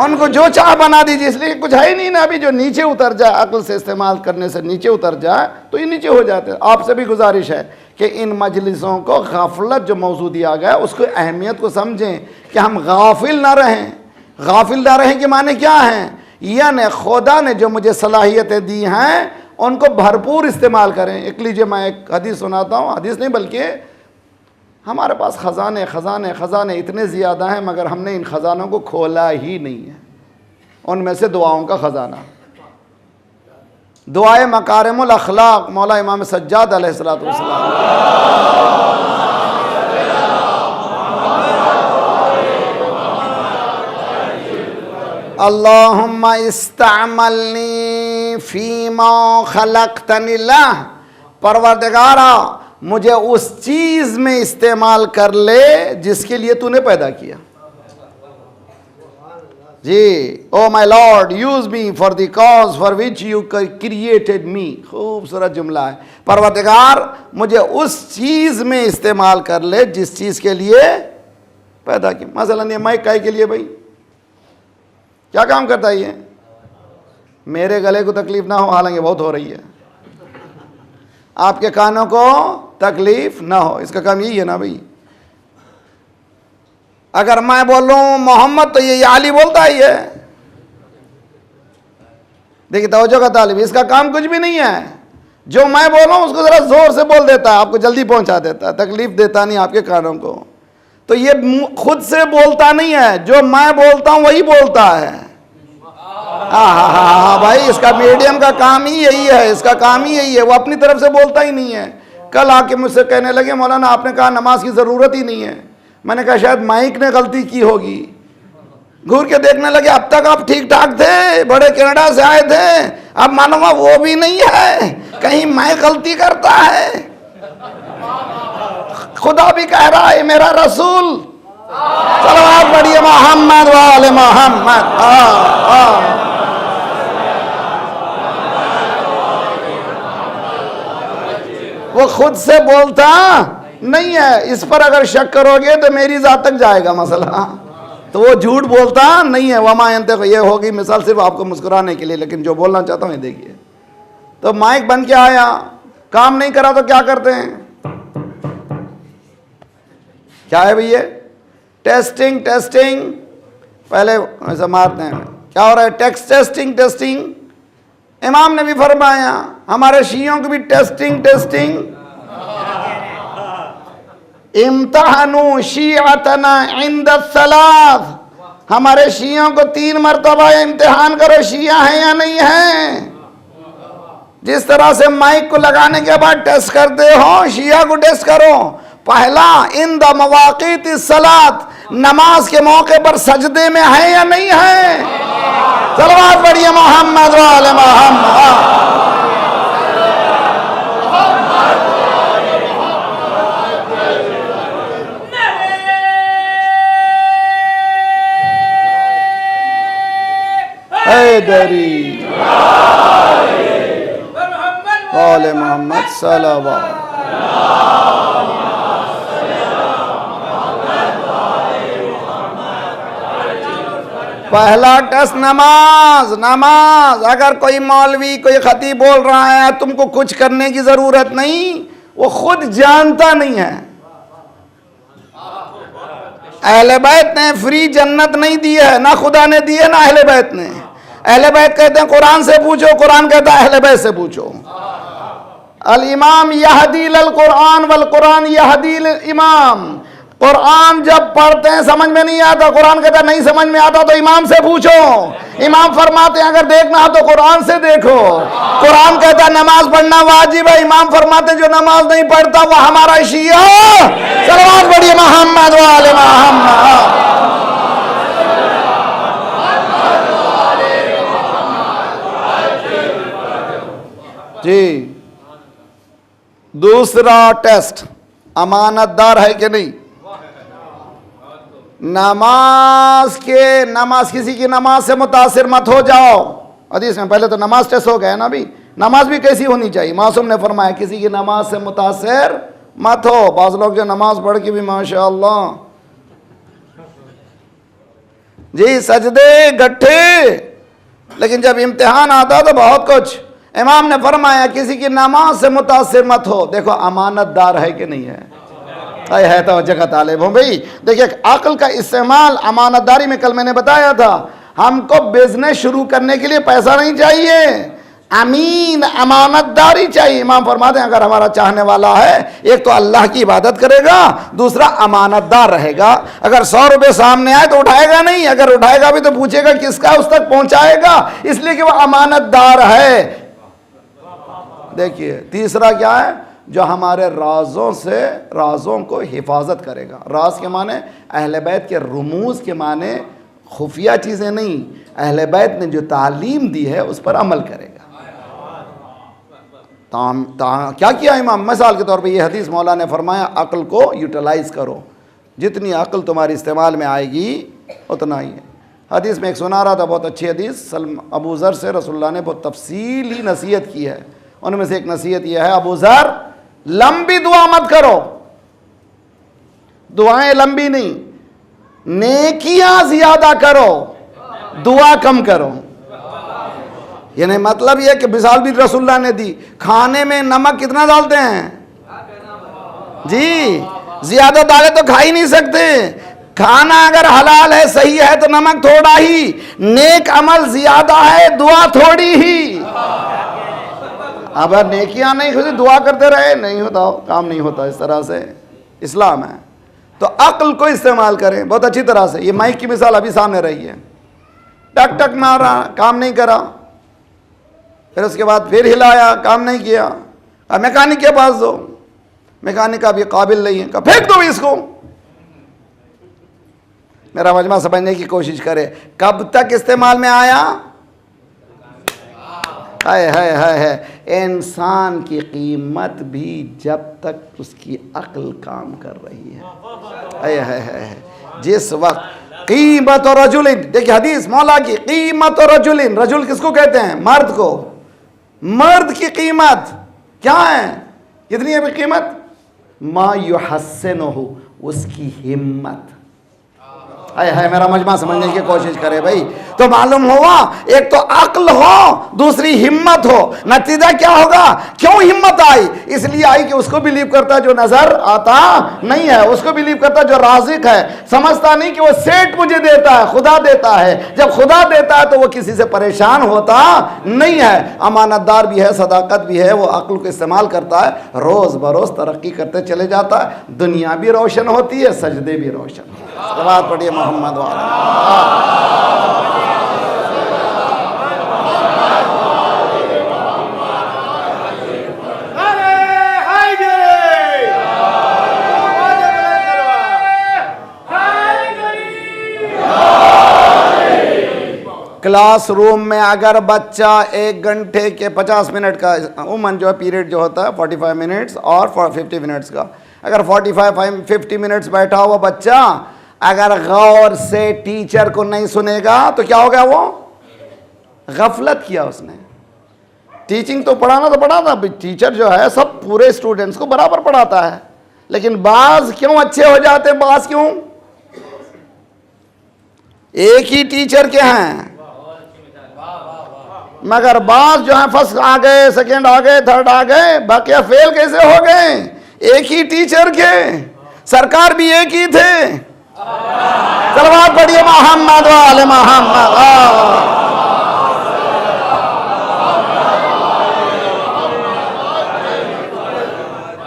[SPEAKER 1] उनको जो चाह बना दीजिए, इसलिए कुछ है ही नहीं ना अभी जो नीचे उतर जाए, अक्ल से इस्तेमाल करने से नीचे उतर जाए तो ये नीचे हो जाते हैं। आपसे भी गुजारिश है कि इन मजलिसों को गफलत जो मौजू दिया गया उसको अहमियत को समझें कि हम गाफिल ना रहें। गाफिल ना रहें कि माने क्या है? यानी खुदा ने जो मुझे सलाहियतें दी हैं उनको भरपूर इस्तेमाल करें। एक लीजिए मैं एक हदीस सुनाता हूँ, हदीस नहीं बल्कि हमारे पास ख़जाने ख़जाने ख़जाने इतने ज़्यादा हैं मगर हमने इन ख़जानों को खोला ही नहीं है। उनमें से दुआओं का ख़जाना, दुआए मकारिमुल अखलाक मौला इमाम सज्जाद अलैहिस्सलातु वस्सलाम। अल्लाहुम्मा इस्तअमलनी फीमा खलक़तनी लह, परवरदिगारा मुझे उस चीज़ में इस्तेमाल कर ले जिसके लिए तूने पैदा किया। जी, O my Lord use me for the cause for which you created me. खूबसूरत जुमला है। परवरदिगार मुझे उस चीज़ में इस्तेमाल कर ले जिस चीज़ के लिए पैदा की। मसलन ये माइक काय के लिए भाई, क्या काम करता है ये? मेरे गले को तकलीफ ना हो, हालांकि बहुत हो रही है, आपके कानों को तकलीफ ना हो, इसका काम यही है ना भाई। अगर मैं बोलूं मोहम्मद तो ये अली बोलता ही है। देखिए तवज्जो का तालिब, इसका काम कुछ भी नहीं है। जो मैं बोलूं उसको जरा जोर से बोल देता है, आपको जल्दी पहुंचा देता है, तकलीफ देता नहीं आपके कानों को। तो ये खुद से बोलता नहीं है, जो मैं बोलता हूं वही बोलता है। हाँ भाई, इसका मीडियम का काम ही यही है, इसका काम ही यही है। वो अपनी तरफ से बोलता ही नहीं है। कल आके मुझसे कहने लगे मौलाना आपने कहा नमाज की ज़रूरत ही नहीं है। मैंने कहा शायद माइक ने गलती की होगी। घूर के देखने लगे, अब तक आप ठीक ठाक थे, बड़े कनाडा से आए थे, अब मानूंगा वो भी नहीं है, कहीं मैं गलती करता है। खुदा भी कह रहा है मेरा रसूल सल्लल्लाहु अलैहि मोहम्मद वाले मोहम्मद। वो खुद से बोलता नहीं है। इस पर अगर शक करोगे तो मेरी जात तक जाएगा मसला। तो वो झूठ बोलता नहीं है। वमा यंतिक़ु, ये होगी मिसाल सिर्फ आपको मुस्कुराने के लिए, लेकिन जो बोलना चाहता हूँ देखिए। तो माइक बन के आया, काम नहीं करा तो क्या करते हैं? क्या है भैया? टेस्टिंग टेस्टिंग, पहले ऐसा मारते हैं। क्या हो रहा है? Testing testing. इमाम ने भी फरमाया हमारे शियों की भी टेस्टिंग टेस्टिंग। इम्तहानु शियातना इंद सलास, हमारे शियों को 3 मरतबा इम्तिहान करो शिया है या नहीं है। जिस तरह से माइक को लगाने के बाद टेस्ट करते हो, शिया को टेस्ट करो। पहला इंद मवाक़ीत सलात, नमाज के मौके पर सजदे में है या नहीं है। सलवात पढ़िए मोहम्मद वाले मोहम्मद। हैदरी वाले मोहम्मद सलवात। पहला टेस्ट नमाज। नमाज अगर कोई मौलवी कोई खतीब बोल रहा है तुमको कुछ करने की जरूरत नहीं, वो खुद जानता नहीं है। अहले बैत ने फ्री जन्नत नहीं दी है, ना खुदा ने दी है ना अहले बैत ने। अहले बैत कहते हैं कुरान से पूछो, कुरान कहता है अहले बैत से पूछो। अल इमाम यहदी लल कुरान वल कुरान यहदी लिल इमाम। कुरान जब पढ़ते हैं समझ में नहीं आता, कुरान कहता नहीं समझ में आता तो इमाम से पूछो। इमाम फरमाते हैं अगर देखना हो तो कुरान से देखो। कुरान कहता नमाज पढ़ना वाजिब है, इमाम फरमाते हैं जो नमाज नहीं पढ़ता वो हमारा शिया। सलवात पढ़िए मोहम्मद वाले मोहम्मद। जी, दूसरा टेस्ट, अमानतदार है कि नहीं। नमाज किसी की नमाज से मुतासिर मत हो जाओ। हदीस में पहले तो नमाज टेस्ट हो गया ना भी, नमाज भी कैसी होनी चाहिए। मासूम ने फरमाया किसी की नमाज से मुतासिर मत हो। बाज़ लोग जो नमाज पढ़ के भी माशाअल्लाह जी सजदे गट्ठे, लेकिन जब इम्तिहान आता तो बहुत कुछ। इमाम ने फरमाया किसी की नमाज से मुतासिर मत हो। देखो अमानतदार है कि नहीं है तो जगह तालिब हो भाई। देखिए अक्ल का इस्तेमाल अमानतदारी में कल मैंने बताया था। हमको बिजनेस शुरू करने के लिए पैसा नहीं चाहिए, अमीन अमानतदारी चाहिए। इमाम फरमाते हैं अगर हमारा चाहने वाला है, एक तो अल्लाह की इबादत करेगा, दूसरा अमानतदार रहेगा। अगर 100 रुपये सामने आए तो उठाएगा नहीं, अगर उठाएगा भी तो पूछेगा किसका, उस तक पहुंचाएगा, इसलिए कि वह अमानतदार है। देखिए तीसरा क्या है, जो हमारे राजों को हिफाजत करेगा। राज के माने अहले बैत के रुमूज के माने खुफिया चीज़ें नहीं, अहले बैत ने जो तालीम दी है उस पर अमल करेगा। क्या किया इमाम, मिसाल के तौर पे ये हदीस मौला ने फरमाया अक्ल को यूटिलाइज करो, जितनी अक्ल तुम्हारी इस्तेमाल में आएगी उतना ही है। हदीस में एक सुना रहा था, बहुत अच्छी हदीस, अबू ज़र से रसूलुल्लाह ने बहुत तफसीली नसीहत की है। उनमें से एक नसीहत यह है, अबू ज़र लंबी दुआ मत करो, दुआएं लंबी नहीं, नेकियां ज्यादा करो, दुआ कम करो। यानी मतलब यह कि मिसाल भी रसूलुल्लाह ने दी, खाने में नमक कितना डालते हैं जी, ज्यादा डाले तो खा ही नहीं सकते। खाना अगर हलाल है, सही है, तो नमक थोड़ा ही, नेक अमल ज्यादा है, दुआ थोड़ी ही। अब नेकियां नहीं खुद दुआ करते रहे, नहीं होता, काम नहीं होता। इस तरह से इस्लाम है। तो अक्ल को इस्तेमाल करें बहुत अच्छी तरह से। ये माइक की मिसाल अभी सामने रही है, टक टक मारा, काम नहीं करा, फिर उसके बाद फिर हिलाया, काम नहीं किया, अब मैकेनिक के पास दो, मैकेनिक का भी काबिल नहीं है, कहा फेंक दो इसको। मेरा मजमा समझने की कोशिश करे, कब तक इस्तेमाल में आया? है इंसान की कीमत भी जब तक उसकी अक्ल काम कर रही है। जिस वक्त कीमत और रजुलिन, देखिए हदीस मौला की, कीमत और रजुलिन, रजुल किसको कहते हैं? मर्द को। मर्द की कीमत क्या है? कितनी है कीमत? मा युहस्सिनुहु, उसकी हिम्मत। है मेरा मजमा समझने की कोशिश करे भाई। तो मालूम हुआ, एक तो अक्ल हो, दूसरी हिम्मत हो। नतीजा क्या होगा? क्यों हिम्मत आई? इसलिए आई कि उसको बिलीव करता जो नजर आता नहीं है, उसको बिलीव करता जो राज़िक है। समझता नहीं कि वो सेठ मुझे देता है, खुदा देता है। जब खुदा देता है तो वो किसी से परेशान होता नहीं है, अमानतदार भी है, सदाकत भी है। वो अक्ल को इस्तेमाल करता है, रोज बरोज तरक्की करते चले जाता है, दुनिया भी रोशन होती है, सजदे भी रोशन। सलावत पढ़िए मोहम्मद वाला। क्लासरूम में अगर बच्चा 1 घंटे के 50 मिनट का उमन जो है पीरियड जो होता है 45 मिनट्स और 50 मिनट्स का, अगर 45-50 मिनट्स बैठा हुआ बच्चा अगर गौर से टीचर को नहीं सुनेगा तो क्या हो गया? वो गफलत किया उसने। टीचिंग तो पढ़ाना तो पढ़ाता, टीचर जो है सब पूरे स्टूडेंट्स को बराबर पढ़ाता है, लेकिन बाज क्यों अच्छे हो जाते हैं? बाज क्यों? एक ही टीचर के हैं मगर बाज जो है फर्स्ट आ गए, सेकंड आ गए, थर्ड आ गए, बाकी फेल कैसे हो गए? एक ही टीचर के, सरकार भी एक ही थे। सलवात पढ़िए मोहम्मद वाले मोहम्मद।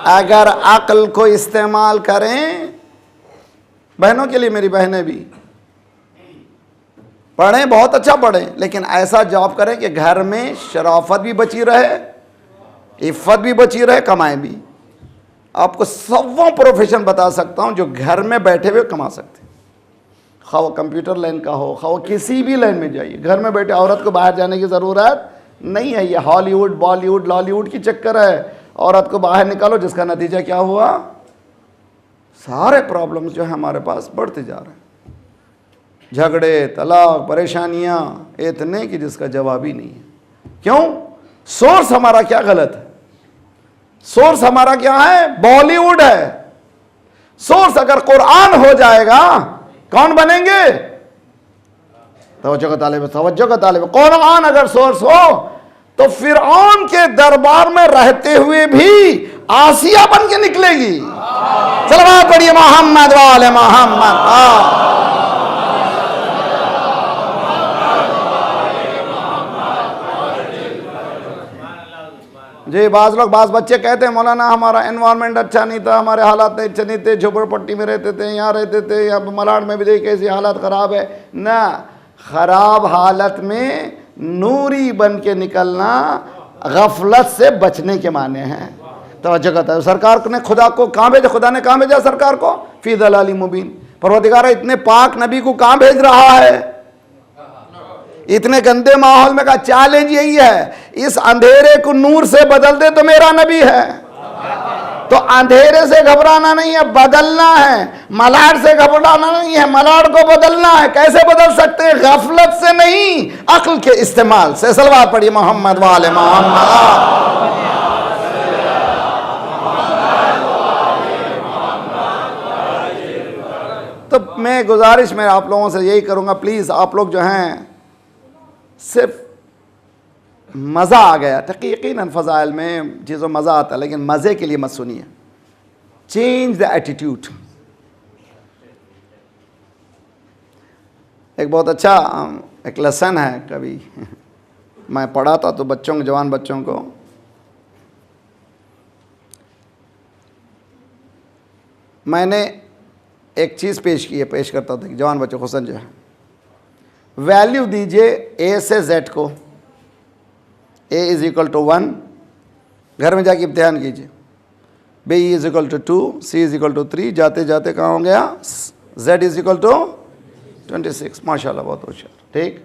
[SPEAKER 1] अगर अक्ल को इस्तेमाल करें, बहनों के लिए, मेरी बहनें भी पढ़ें, बहुत अच्छा पढ़ें, लेकिन ऐसा जॉब करें कि घर में शराफत भी बची रहे, इफ़्फ़त भी बची रहे, कमाएं भी। आपको 100 प्रोफेशन बता सकता हूं जो घर में बैठे हुए कमा सकते हैं। खा वो कंप्यूटर लाइन का हो, खा वो किसी भी लाइन में जाइए, घर में बैठे औरत को बाहर जाने की ज़रूरत नहीं है। ये हॉलीवुड, बॉलीवुड, लॉलीवुड की चक्कर है। औरत को बाहर निकालो, जिसका नतीजा क्या हुआ? सारे प्रॉब्लम्स जो है हमारे पास बढ़ते जा रहे हैं, झगड़े, तलाक, परेशानियां इतने कि जिसका जवाब ही नहीं है। क्यों? सोर्स हमारा क्या गलत है? सोर्स हमारा क्या है? बॉलीवुड है। सोर्स अगर कुरान हो जाएगा, कौन बनेंगे? तवज्जो का तालिब, तवज्जो का तालिब। कुरान अगर सोर्स हो तो फिरौन के दरबार में रहते हुए भी आसिया बन के निकलेगी। सलवात पढ़िए मोहम्मद वाले मोहम्मद। जी बाज़ बच्चे कहते हैं मौलाना हमारा एनवायरनमेंट अच्छा नहीं था, हमारे हालात अच्छे नहीं थे, झोपड़पट्टी में रहते थे, यहाँ रहते थे, यहाँ मलाड में भी देखिए कैसी हालत ख़राब है ना। ख़राब हालत में नूरी बन के निकलना गफलत से बचने के माने हैं। तवज्जो करता है सरकार ने खुदा को कहाँ भेजा, खुदा ने कहाँ भेजा सरकार को, फी दलाली मुबीन। परवरदिगार इतने पाक नबी को कहाँ भेज रहा है, इतने गंदे माहौल में का चैलेंज यही है, इस अंधेरे को नूर से बदल दे तो मेरा नबी है। तो अंधेरे से घबराना नहीं है, बदलना है। मलाड से घबराना नहीं है, मलाड को बदलना है। कैसे बदल सकते हैं? गफलत से नहीं, अक्ल के इस्तेमाल से। सलवात पढ़िए मोहम्मद वाले मोहम्मद। तो मैं गुजारिश में आप लोगों से यही करूंगा, प्लीज आप लोग जो हैं सिर्फ मज़ा आ गया, यकीनन फ़ज़ाइल में चीज़ों मज़ा आता है, लेकिन मज़े के लिए मत सुनिए। Change the attitude. एक बहुत अच्छा एक लेसन है, कभी मैं पढ़ा था तो बच्चों को, जवान बच्चों को, मैंने एक चीज़ पेश करता था कि जवान बच्चों को समझे, वैल्यू दीजिए ए से जेड को, ए इज इक्वल टू 1, घर में जाके इम्तिहान कीजिए, B is equal to 2, C is equal to 3, जाते जाते कहाँ हो गया, जेड इज इक्वल टू 26। माशाल्लाह बहुत होशियार। ठीक,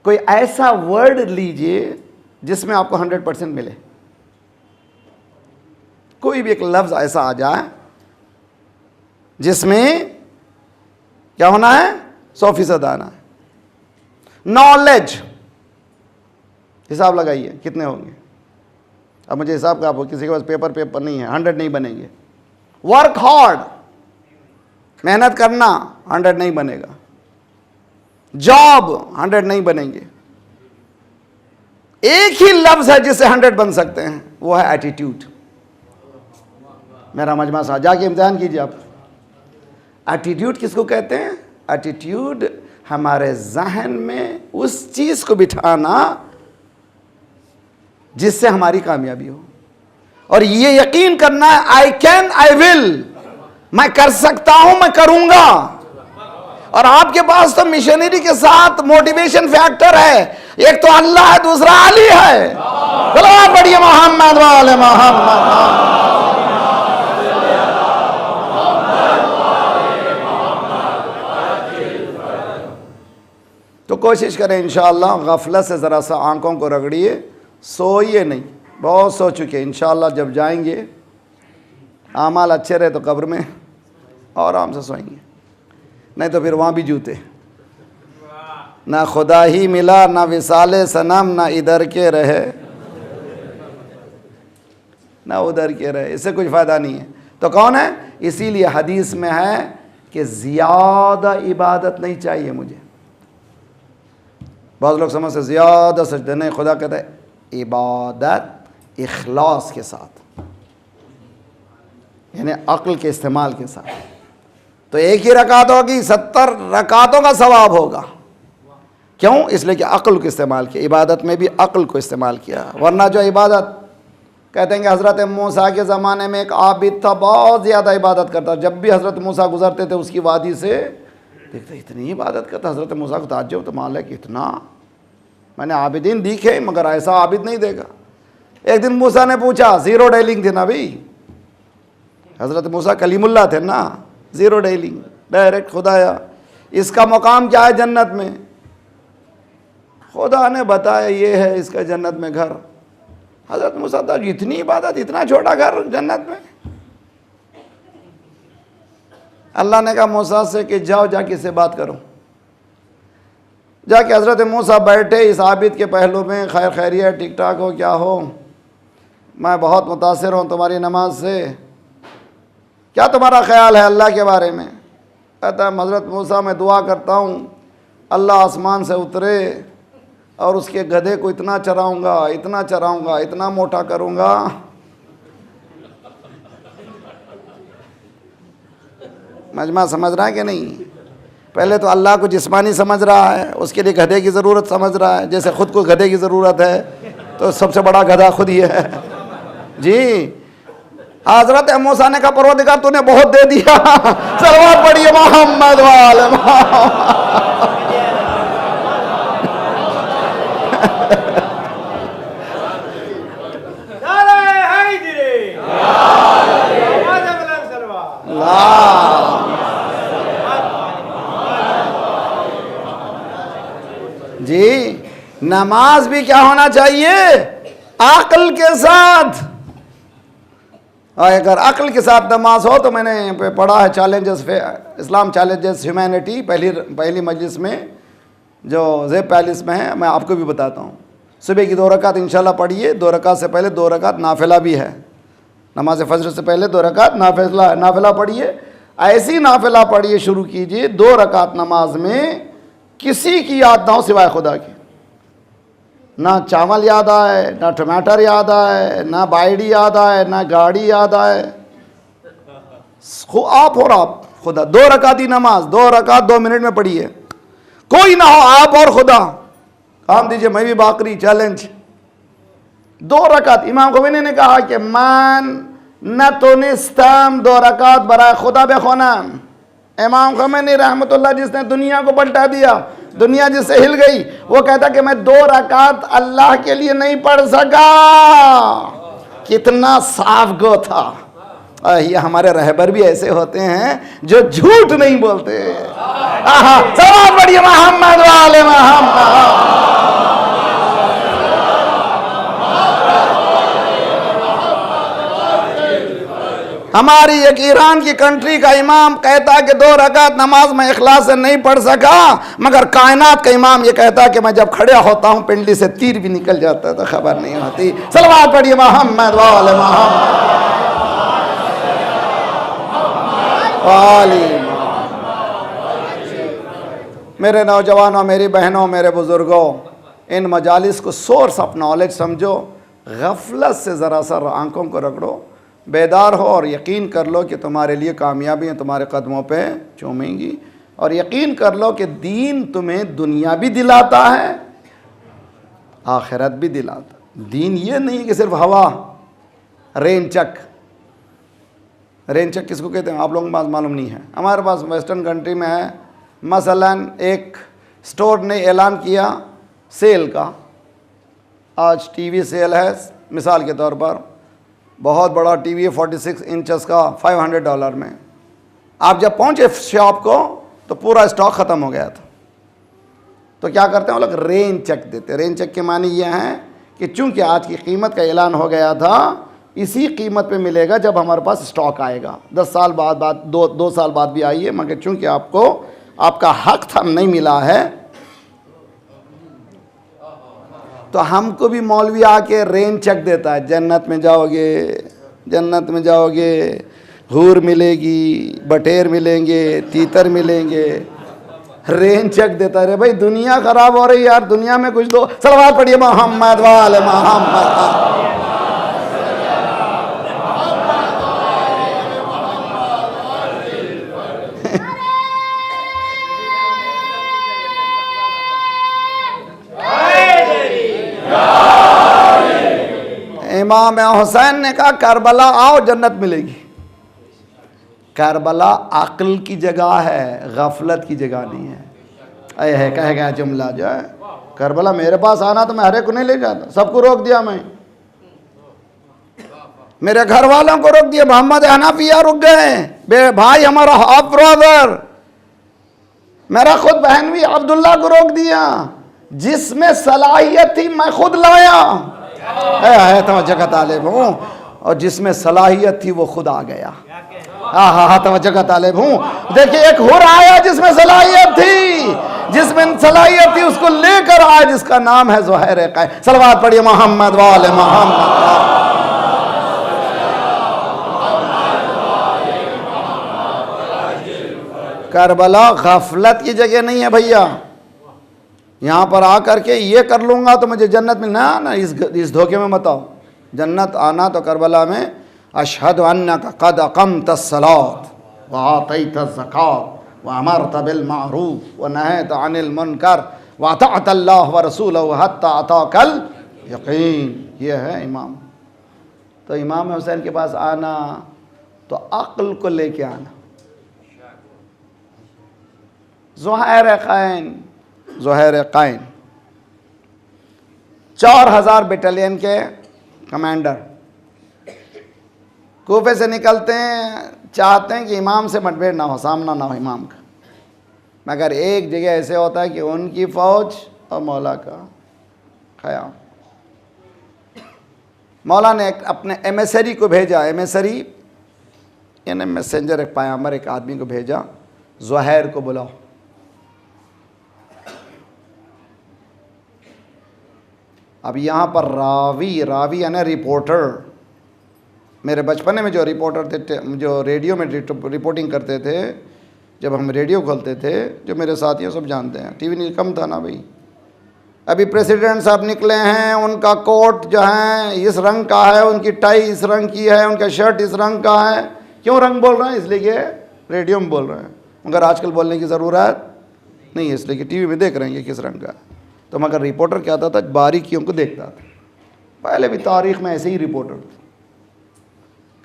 [SPEAKER 1] कोई ऐसा वर्ड लीजिए जिसमें आपको 100% मिले, कोई भी एक लफ्ज़ ऐसा आ जाए जिसमें क्या होना है, 100% आना है। नॉलेज, हिसाब लगाइए कितने होंगे। अब मुझे हिसाब का, आप किसी के पास पेपर नहीं है, 100 नहीं बनेंगे। वर्क हार्ड, मेहनत करना, 100 नहीं बनेगा। जॉब, 100 नहीं बनेंगे। एक ही लफ्ज है जिससे 100 बन सकते हैं, वो है एटीट्यूड। मेरा मजमा साहब जाके इम्तिहान कीजिए आप। एटीट्यूड किसको कहते हैं? एटीट्यूड हमारे जहन में उस चीज को बिठाना जिससे हमारी कामयाबी हो, और ये यकीन करना है आई कैन, आई विल, मैं कर सकता हूं, मैं करूंगा। और आपके पास तो मिशनरी के साथ मोटिवेशन फैक्टर है, एक तो अल्लाह है, दूसरा अली है। बोलो बढ़िए मोहम्मद वाले मोहम्मद। तो कोशिश करें इंशाअल्लाह गफलत से ज़रा सा आंखों को रगड़िए, सोइए नहीं, बहुत सो चुके। इंशाअल्लाह जब जाएंगे, आमाल अच्छे रहे तो कब्र में और आराम से सोएंगे, नहीं तो फिर वहाँ भी जूते। ना खुदा ही मिला, ना विसाले सनम, ना इधर के रहे ना उधर के रहे, इससे कुछ फ़ायदा नहीं है। तो कौन है? इसीलिए हदीस में है कि ज़्यादा इबादत नहीं चाहिए मुझे। बहुत लोग समझते ज़्यादा सजदे, नहीं, खुदा कहता है इबादत इखलास के साथ, यानी अक्ल के इस्तेमाल के साथ। तो एक ही रकात होगी, 70 रकातों का सवाब होगा। क्यों? इसलिए कि अक्ल को इस्तेमाल किया, इबादत में भी अक्ल को इस्तेमाल किया। वरना जो इबादत, कहते हैं कि हज़रत मूसा के ज़माने में एक आबिद था, बहुत ज़्यादा इबादत करता। जब भी हज़रत मूसा गुजरते थे उसकी वादी से, देखते इतनी इबादत करता। हज़रत मूसा को ताज्जुब, तो मान लिया कि इतना, मैंने आबिदीन दिखे मगर ऐसा आबिद नहीं देखा। एक दिन मूसा ने पूछा, ज़ीरो डेलिंग थे ना भाई, हज़रत मूसा कलीमुल्लाह थे ना, ज़ीरो डेलिंग, डायरेक्ट खुदाया, इसका मुकाम क्या है जन्नत में? खुदा ने बताया ये है इसका जन्नत में घर। हज़रत मूसा था, इतनी इबादत, इतना छोटा घर जन्नत में। अल्लाह ने कहा मूसा से कि जाओ जाके इससे बात करो। जाके हज़रत मूसा बैठे इस आबिद के पहलू में, खैर खैरियत, ठीक ठाक हो, क्या हो, मैं बहुत मुतासिर हूँ तुम्हारी नमाज से, क्या तुम्हारा ख्याल है अल्लाह के बारे में? कहता है हज़रत मूसा मैं दुआ करता हूँ अल्लाह आसमान से उतरे और उसके गधे को इतना चराऊँगा, इतना चराऊँगा, इतना मोटा करूँगा, मजमा समझ रहा है कि नहीं? पहले तो अल्लाह को जिस्मानी समझ रहा है, उसके लिए गधे की ज़रूरत समझ रहा है, जैसे ख़ुद को गधे की ज़रूरत है। तो सबसे बड़ा गधा खुद ही है जी। हजरत मूसा ने कहा परवरदिगार तूने बहुत दे दिया, सलवात पढ़िए मोहम्मद वाले जी। नमाज भी क्या होना चाहिए? अक्ल के साथ। और अगर अक्ल के साथ नमाज हो तो मैंने पढ़ा है चैलेंजेस, इस्लाम चैलेंजेस ह्यूमैनिटी, पहली मजलिस में जो ज़ेब पैलिस में है, मैं आपको भी बताता हूँ। सुबह की 2 रकात इंशाल्लाह पढ़िए, 2 रकात से पहले 2 रकात नाफिला भी है, नमाज फजर से पहले 2 रकात नाफिला पढ़िए। ऐसी नाफिला पढ़िए शुरू कीजिए 2 रकात नमाज में किसी की याद ना हो सिवाय खुदा की। ना चावल याद आए, ना टमाटर याद आए, ना बाइडी याद आए, ना गाड़ी याद आए, आप और आप खुदा। 2 रकाती नमाज 2 रकात 2 मिनट में पढ़िए, कोई ना हो, आप और खुदा। काम दीजिए, मैं भी बाकरी चैलेंज। 2 रकात। इमाम ख़ुमैनी ने कहा कि मान न तो निस्तम 2 रकात बराए खुदा बेखुनाम। इमाम ख़ुमैनी रहमतुल्लाह जिसने दुनिया को पलटा दिया, दुनिया जिससे हिल गई, वो कहता कि मैं 2 रकात अल्लाह के लिए नहीं पढ़ सका। कितना साफ गो था। ये हमारे रहबर भी ऐसे होते हैं जो झूठ नहीं बोलते। सलाम पढ़िए मोहम्मद वाले मोहम्मद। हमारी एक ईरान की कंट्री का इमाम कहता है कि 2 रकात नमाज में इखलास से नहीं पढ़ सका, मगर कायनात का इमाम ये कहता है कि मैं जब खड़ा होता हूँ पिंडली से तीर भी निकल जाता है तो खबर नहीं होती। सलवात पढ़िए मोहम्मद वाले मोहम्मद। मेरे नौजवानों, मेरी बहनों, मेरे बुजुर्गों, इन मजालिस को सोर्स ऑफ नॉलेज समझो। गफलत से ज़रा सा आंखों को रगड़ो, बेदार हो और यकीन कर लो कि तुम्हारे लिए कामयाबियाँ तुम्हारे कदमों पे चूमेंगी। और यकीन कर लो कि दीन तुम्हें दुनिया भी दिलाता है, आखिरत भी दिलाता। दीन ये नहीं कि सिर्फ हवा। रेंचक, रेंचक किसको कहते हैं आप लोगों के पास मालूम नहीं है, हमारे पास वेस्टर्न कंट्री में है। मसलन एक स्टोर ने ऐलान किया सेल का, आज टीवी सेल है, मिसाल के तौर पर बहुत बड़ा टीवी है 46 इंचेस का $500 में। आप जब पहुंचे शॉप को तो पूरा स्टॉक ख़त्म हो गया था। तो क्या करते हैं वो लोग? रेंज चेक देते। रेंज चेक के मानी ये हैं कि चूंकि आज की कीमत का ऐलान हो गया था, इसी कीमत पे मिलेगा जब हमारे पास स्टॉक आएगा। 10 साल बाद 2 साल बाद भी आइए, मगर चूंकि आपको आपका हक था नहीं मिला है, तो हमको भी मौलवी आके रेंज चेक देता है। जन्नत में जाओगे, जन्नत में जाओगे, हूर मिलेगी, बटेर मिलेंगे, तीतर मिलेंगे। रेंज चेक देता है। भाई दुनिया खराब हो रही यार, दुनिया में कुछ दो। सलवात पढ़िए मोहम्मद वाले मोहम्मद। इमाम हुसैन ने कहा करबला आओ जन्नत मिलेगी। करबला अक्ल की जगह है, गफलत की जगह नहीं है। अरे है कह गया जुमला जो है, करबला मेरे पास आना तो मैं हरे को नहीं ले जाता, सबको रोक दिया। मैं मेरे घर वालों को रोक दिया, मोहम्मद हनाफिया रुक गए, भाई हमारा हाफ ब्रदर, मेरा खुद बहन भी अब्दुल्ला को रोक दिया। जिसमें सलाहियत थी मैं खुद लाया है तवज्जो का तालिब हूँ, और जिसमें सलाहियत थी वो खुद आ गया। हाँ तवज्जो का तालिब हूँ। देखिए एक हुर आया जिसमें सलाहियत थी, जिसमें सलाहियत थी उसको लेकर आया, जिसका नाम है ज़ुहैर क़ैस। सलवात पढ़िए मोहम्मद वाले मोहम्मद। करबला गफलत की जगह नहीं है भैया। यहाँ पर आकर के ये कर लूँगा तो मुझे जन्नत में ना इस धोखे में मत आओ। जन्नत आना तो करबला में अशहदु अन्नका क़द अक़मत अस्सलात व आतैत ज़कात व अमरत बिल मारूफ व नहैत अनिल मुनकर व अतअत अल्लाह व रसूलहु हत्ता अताकल यकीन, ये है इमाम। तो इमाम हुसैन के पास आना तो अक्ल को लेके आना। ज़ुहैर क़ैन 4000 बटालियन के कमांडर कूफे से निकलते हैं, चाहते हैं कि इमाम से मुठभेड़ ना हो, सामना ना हो इमाम का, मगर एक जगह ऐसे होता है कि उनकी फ़ौज और मौला का क़याम। मौला ने अपने एमिसरी को भेजा, एमिसरी यानी मैसेंजर, एक पैगंबर, एक आदमी को भेजा, ज़ुहैर को बुलाओ। अब यहाँ पर रावी यानी रिपोर्टर, मेरे बचपने में जो रिपोर्टर थे, जो रेडियो में रिपोर्टिंग करते थे, जब हम रेडियो खोलते थे, जो मेरे साथियों सब जानते हैं, टीवी नहीं कम था ना भाई। अभी प्रेसिडेंट साहब निकले हैं, उनका कोट जो है इस रंग का है, उनकी टाई इस रंग की है, उनका शर्ट इस रंग का है। क्यों रंग बोल रहे हैं? इसलिए कि रेडियो में बोल रहे हैं, मगर आजकल बोलने की ज़रूरत नहीं है, इसलिए कि टीवी में देख रहे हैं कि किस रंग का। तो मगर रिपोर्टर क्या था, बारीकियों को देखता था। पहले भी तारीख़ में ऐसे ही रिपोर्टर थे।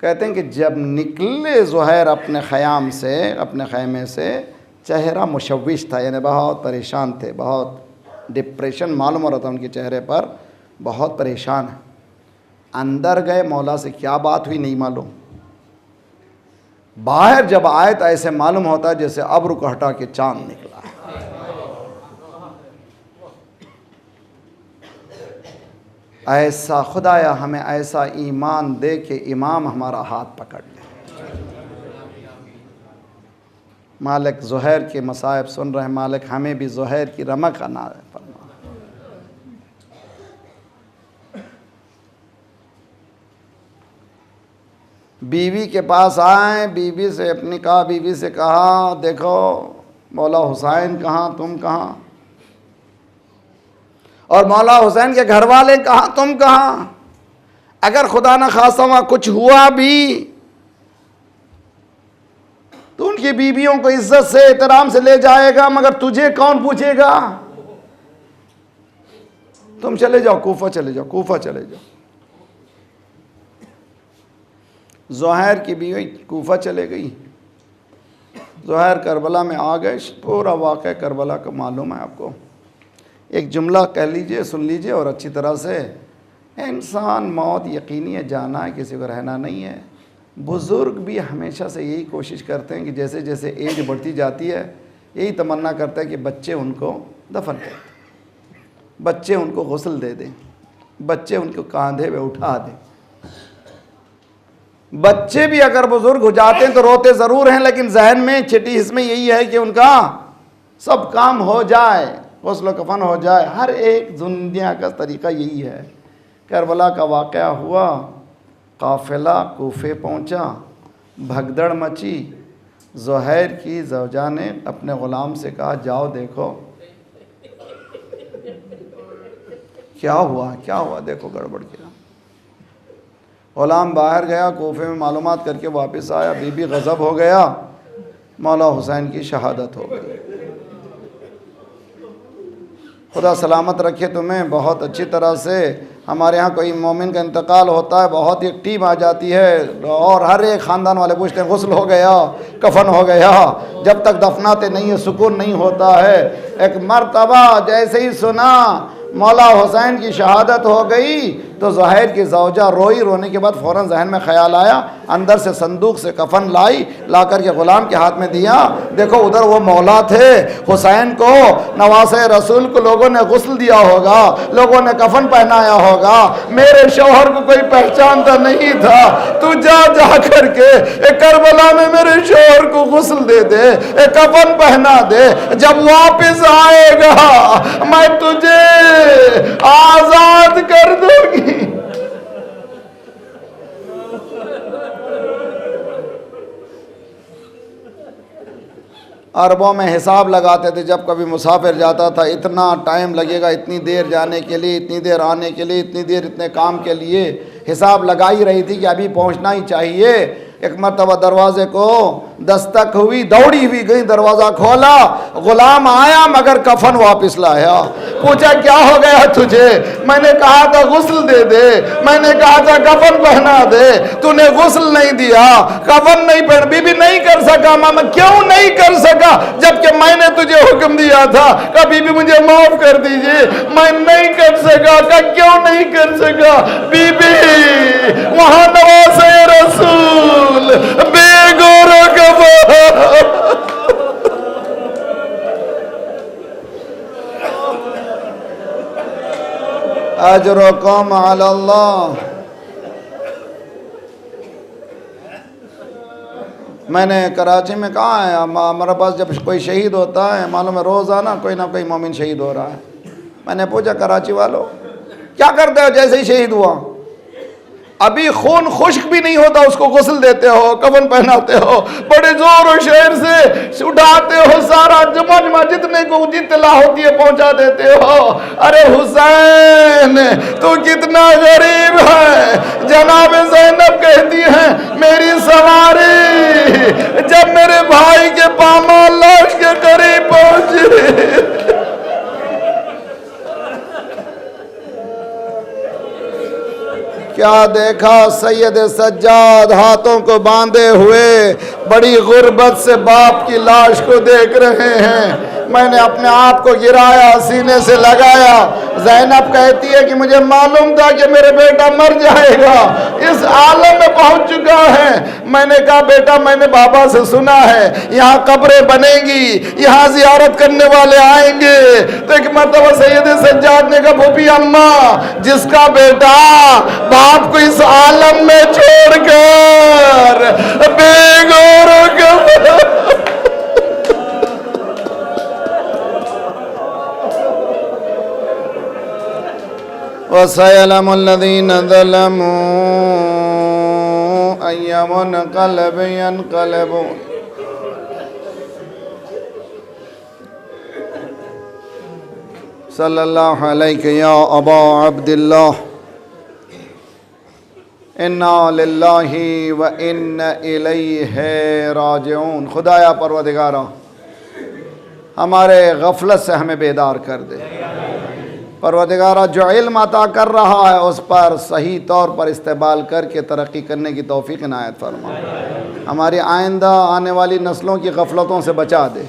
[SPEAKER 1] कहते हैं कि जब निकले ज़ुहैर अपने ख़याम से, अपने ख़ैमे से, चेहरा मुशव्विश था, यानी बहुत परेशान थे, बहुत डिप्रेशन मालूम हो रहा था उनके चेहरे पर, बहुत परेशान है। अंदर गए, मौला से क्या बात हुई नहीं मालूम। बाहर जब आए तो ऐसे मालूम होता है जैसे अब्र को हटा के चांद निकला। ऐसा खुदाया हमें ऐसा ईमान दे के इमाम हमारा हाथ पकड़ ले। मालिक ज़ुहैर के मसाइब सुन रहे हैं, मालिक हमें भी ज़ुहैर की रमक अना फरमा। बीवी के पास आए, बीवी से अपनी कहा, बीवी से कहा देखो मौला हुसैन कहाँ, तुम कहाँ, और मौला हुसैन के घर वाले कहाँ, तुम कहाँ। अगर खुदा न खासा वहाँ कुछ हुआ भी तो उनकी बीवियों को इज्जत से एहतराम से ले जाएगा, मगर तुझे कौन पूछेगा। तुम चले जाओ, कूफा चले जाओ, कूफा चले जाओ। ज़ुहैर की बीवी कूफा चले गई, ज़ुहैर करबला में आ गए। पूरा वाक़या करबला का मालूम है आपको। एक जुमला कह लीजिए, सुन लीजिए और अच्छी तरह से। इंसान मौत यकीनी है, जाना है, किसी को रहना नहीं है। बुज़ुर्ग भी हमेशा से यही कोशिश करते हैं कि जैसे जैसे एज बढ़ती जाती है, यही तमन्ना करता है कि बच्चे उनको दफन कर दें, बच्चे उनको गुस्ल दे दें, बच्चे उनको कांधे पे उठा दें। बच्चे भी अगर बुज़ुर्ग हो जाते हैं तो रोते ज़रूर हैं, लेकिन जहन में छिटी हिस्से यही है कि उनका सब काम हो जाए, गुस्ल कफन हो जाए। हर एक दुनिया का तरीक़ा यही है। करबला का वाक़या हुआ, काफ़िला कूफे पहुँचा, भगदड़ मची। ज़ुहैर की ज़ौजा ने अपने ग़ुलाम से कहा जाओ देखो क्या हुआ, क्या हुआ, देखो गड़बड़ किया। ग़ुलाम बाहर गया, कूफे में मालूमात करके वापस आया, बीबी गज़ब हो गया, मौला हुसैन की शहादत हो गई। खुदा सलामत रखे तुम्हें। बहुत अच्छी तरह से हमारे यहाँ कोई मोमिन का इंतकाल होता है, बहुत एक टीम आ जाती है और हर एक ख़ानदान वाले पूछते हैं गुस्ल हो गया, कफन हो गया। जब तक दफनाते नहीं है सुकून नहीं होता है। एक मर्तबा जैसे ही सुना मौला हुसैन की शहादत हो गई तो ज़ुहैर की ज़ौजा रोई। रोने के बाद फ़ौरन जहन में ख़याल आया, अंदर से संदूक से कफन लाई, ला कर के ग़ुलाम के हाथ में दिया। देखो उधर वो मौला थे, हुसैन को नवासे रसूल को लोगों ने गुस्ल दिया होगा, लोगों ने कफन पहनाया होगा, मेरे शौहर को कोई पहचानता नहीं था। तू जा जा करके करबला में मेरे शौहर को गुस्ल दे दे, कफन पहना दे, जब वापस आएगा मैं तुझे आज़ाद कर दूंगी। अरबों में हिसाब लगाते थे, जब कभी मुसाफिर जाता था इतना टाइम लगेगा, इतनी देर जाने के लिए, इतनी देर आने के लिए, इतनी देर इतने काम के लिए। हिसाब लगा ही रही थी कि अभी पहुंचना ही चाहिए। एक मरतबा दरवाजे को दस्तक हुई, दौड़ी हुई गई, दरवाज़ा खोला, गुलाम आया मगर कफन वापस लाया। पूछा क्या हो गया तुझे? मैंने कहा था गुस्ल दे दे, मैंने कहा था कफन पहना दे, तूने गुस्ल नहीं दिया, कफन नहीं पहन। बीबी नहीं कर सका। मामा क्यों नहीं कर सका जबकि मैंने तुझे हुक्म दिया था? कहा बीबी मुझे माफ कर दीजिए, मैं नहीं कर सका। कहा क्यों नहीं कर सका? बीबी वहां नवाज़े रसूल बेगोरो अजरुकुम अल्लाह। मैंने कराची में कहा है, हमारे पास जब कोई शहीद होता है, मालूम है रोज़ाना कोई ना कोई मोमिन शहीद हो रहा है। मैंने पूछा कराची वालों क्या करते हो जैसे ही शहीद हुआ? अभी खून खुश्क भी नहीं होता उसको गुस्ल देते हो, कफन पहनाते हो, बड़े जोर और शहर से उठाते हो, सारा जमा जमा जितने को जितला होती है पहुंचा देते हो। अरे हुसैन तू कितना गरीब है। जनाब ज़ैनब कहती है मेरी सवारी जब मेरे भाई के पामाल लाश के करीब पहुंची, क्या देखा? सैयद सज्जाद हाथों को बांधे हुए बड़ी गुर्बत से बाप की लाश को देख रहे हैं। मैंने अपने आप को गिराया, सीने से लगाया। ज़ैनब कहती है कि मुझे मालूम था कि मेरा बेटा मर जाएगा, इस आलम में पहुंच चुका है। मैंने कहा बेटा मैंने बाबा से सुना है यहाँ कब्रें बनेगी, यहाँ जियारत करने वाले आएंगे। तो एक मरतबा सैयद सज्जाद ने कहा भूपी अम्मा जिसका बेटा बाप को इस आलम में छोड़कर बेगौरों वसयलमुल्लज़ीन ज़लमू अय्यमुनक़लबि यनक़लिबून। सल्लल्लाहु अलैहि या अबा अब्दिल्लाह इन्ना लिल्लाहि व इन्ना इलैहि राजिऊन। खुदाया परवदिगारा हमारे गफलत से हमें बेदार कर दे। परवदिगारा जो इल्म अता कर रहा है उस पर सही तौर पर इस्तेमाल करके तरक्की करने की तौफीक इनायत फरमा। हमारी आइंदा आने वाली नस्लों की गफलतों से बचा दे।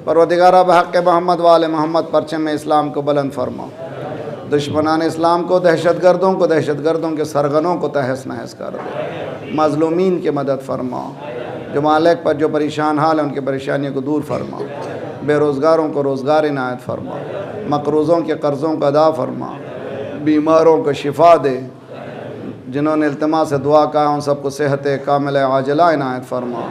[SPEAKER 1] परवदिगारा बहक़ मोहम्मद वाले मोहम्मद परचम इस्लाम को बुलंद फरमा। दुश्मनान इस्लाम को दहशतगर्दों के सरगनों को तहस नहस कर दे। मज़लूमीन की मदद फरमा। जो मालिक पर जो परेशान हाल है उनकी परेशानियों को दूर फरमा। बेरोज़गारों को रोज़गार इनायत फरमा। मकरूज़ों के कर्ज़ों को अदा फरमा। बीमारों को शिफा दे। जिन्होंने इल्तिमा से दुआ कहा उन सबको सेहत कामिल आजिला इनायत फरमा।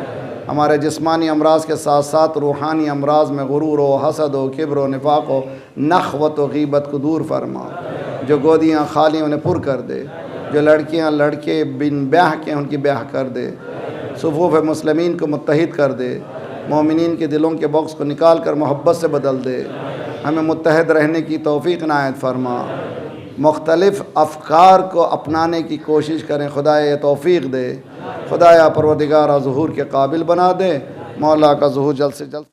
[SPEAKER 1] हमारे जिस्मानी अमराज के साथ साथ रूहानी अमराज में गुरूर व हसद व किब्र व निफाक व नख़वत व ग़ीबत को दूर फरमा। जो गोदियाँ खाली उन्हें पुर कर दे। जो लड़कियाँ लड़के बिन ब्याह के उनकी ब्याह कर दे। सुफ़ूफ़ मुस्लिमीन को मुत्तहिद कर दे। मोमिनीन के दिलों के बॉक्स को निकाल कर मोहब्बत से बदल दे। हमें मुत्तहद रहने की तौफ़ीक़ इनायत फरमा। मुख्तलिफ़ अफ़कार को अपनाने की कोशिश करें। खुदाया तौफ़ीक़ दे। खुदाया परवदिगारा ज़ुहूर के काबिल बना दे। मौला का ज़ुहूर जल्द से जल्द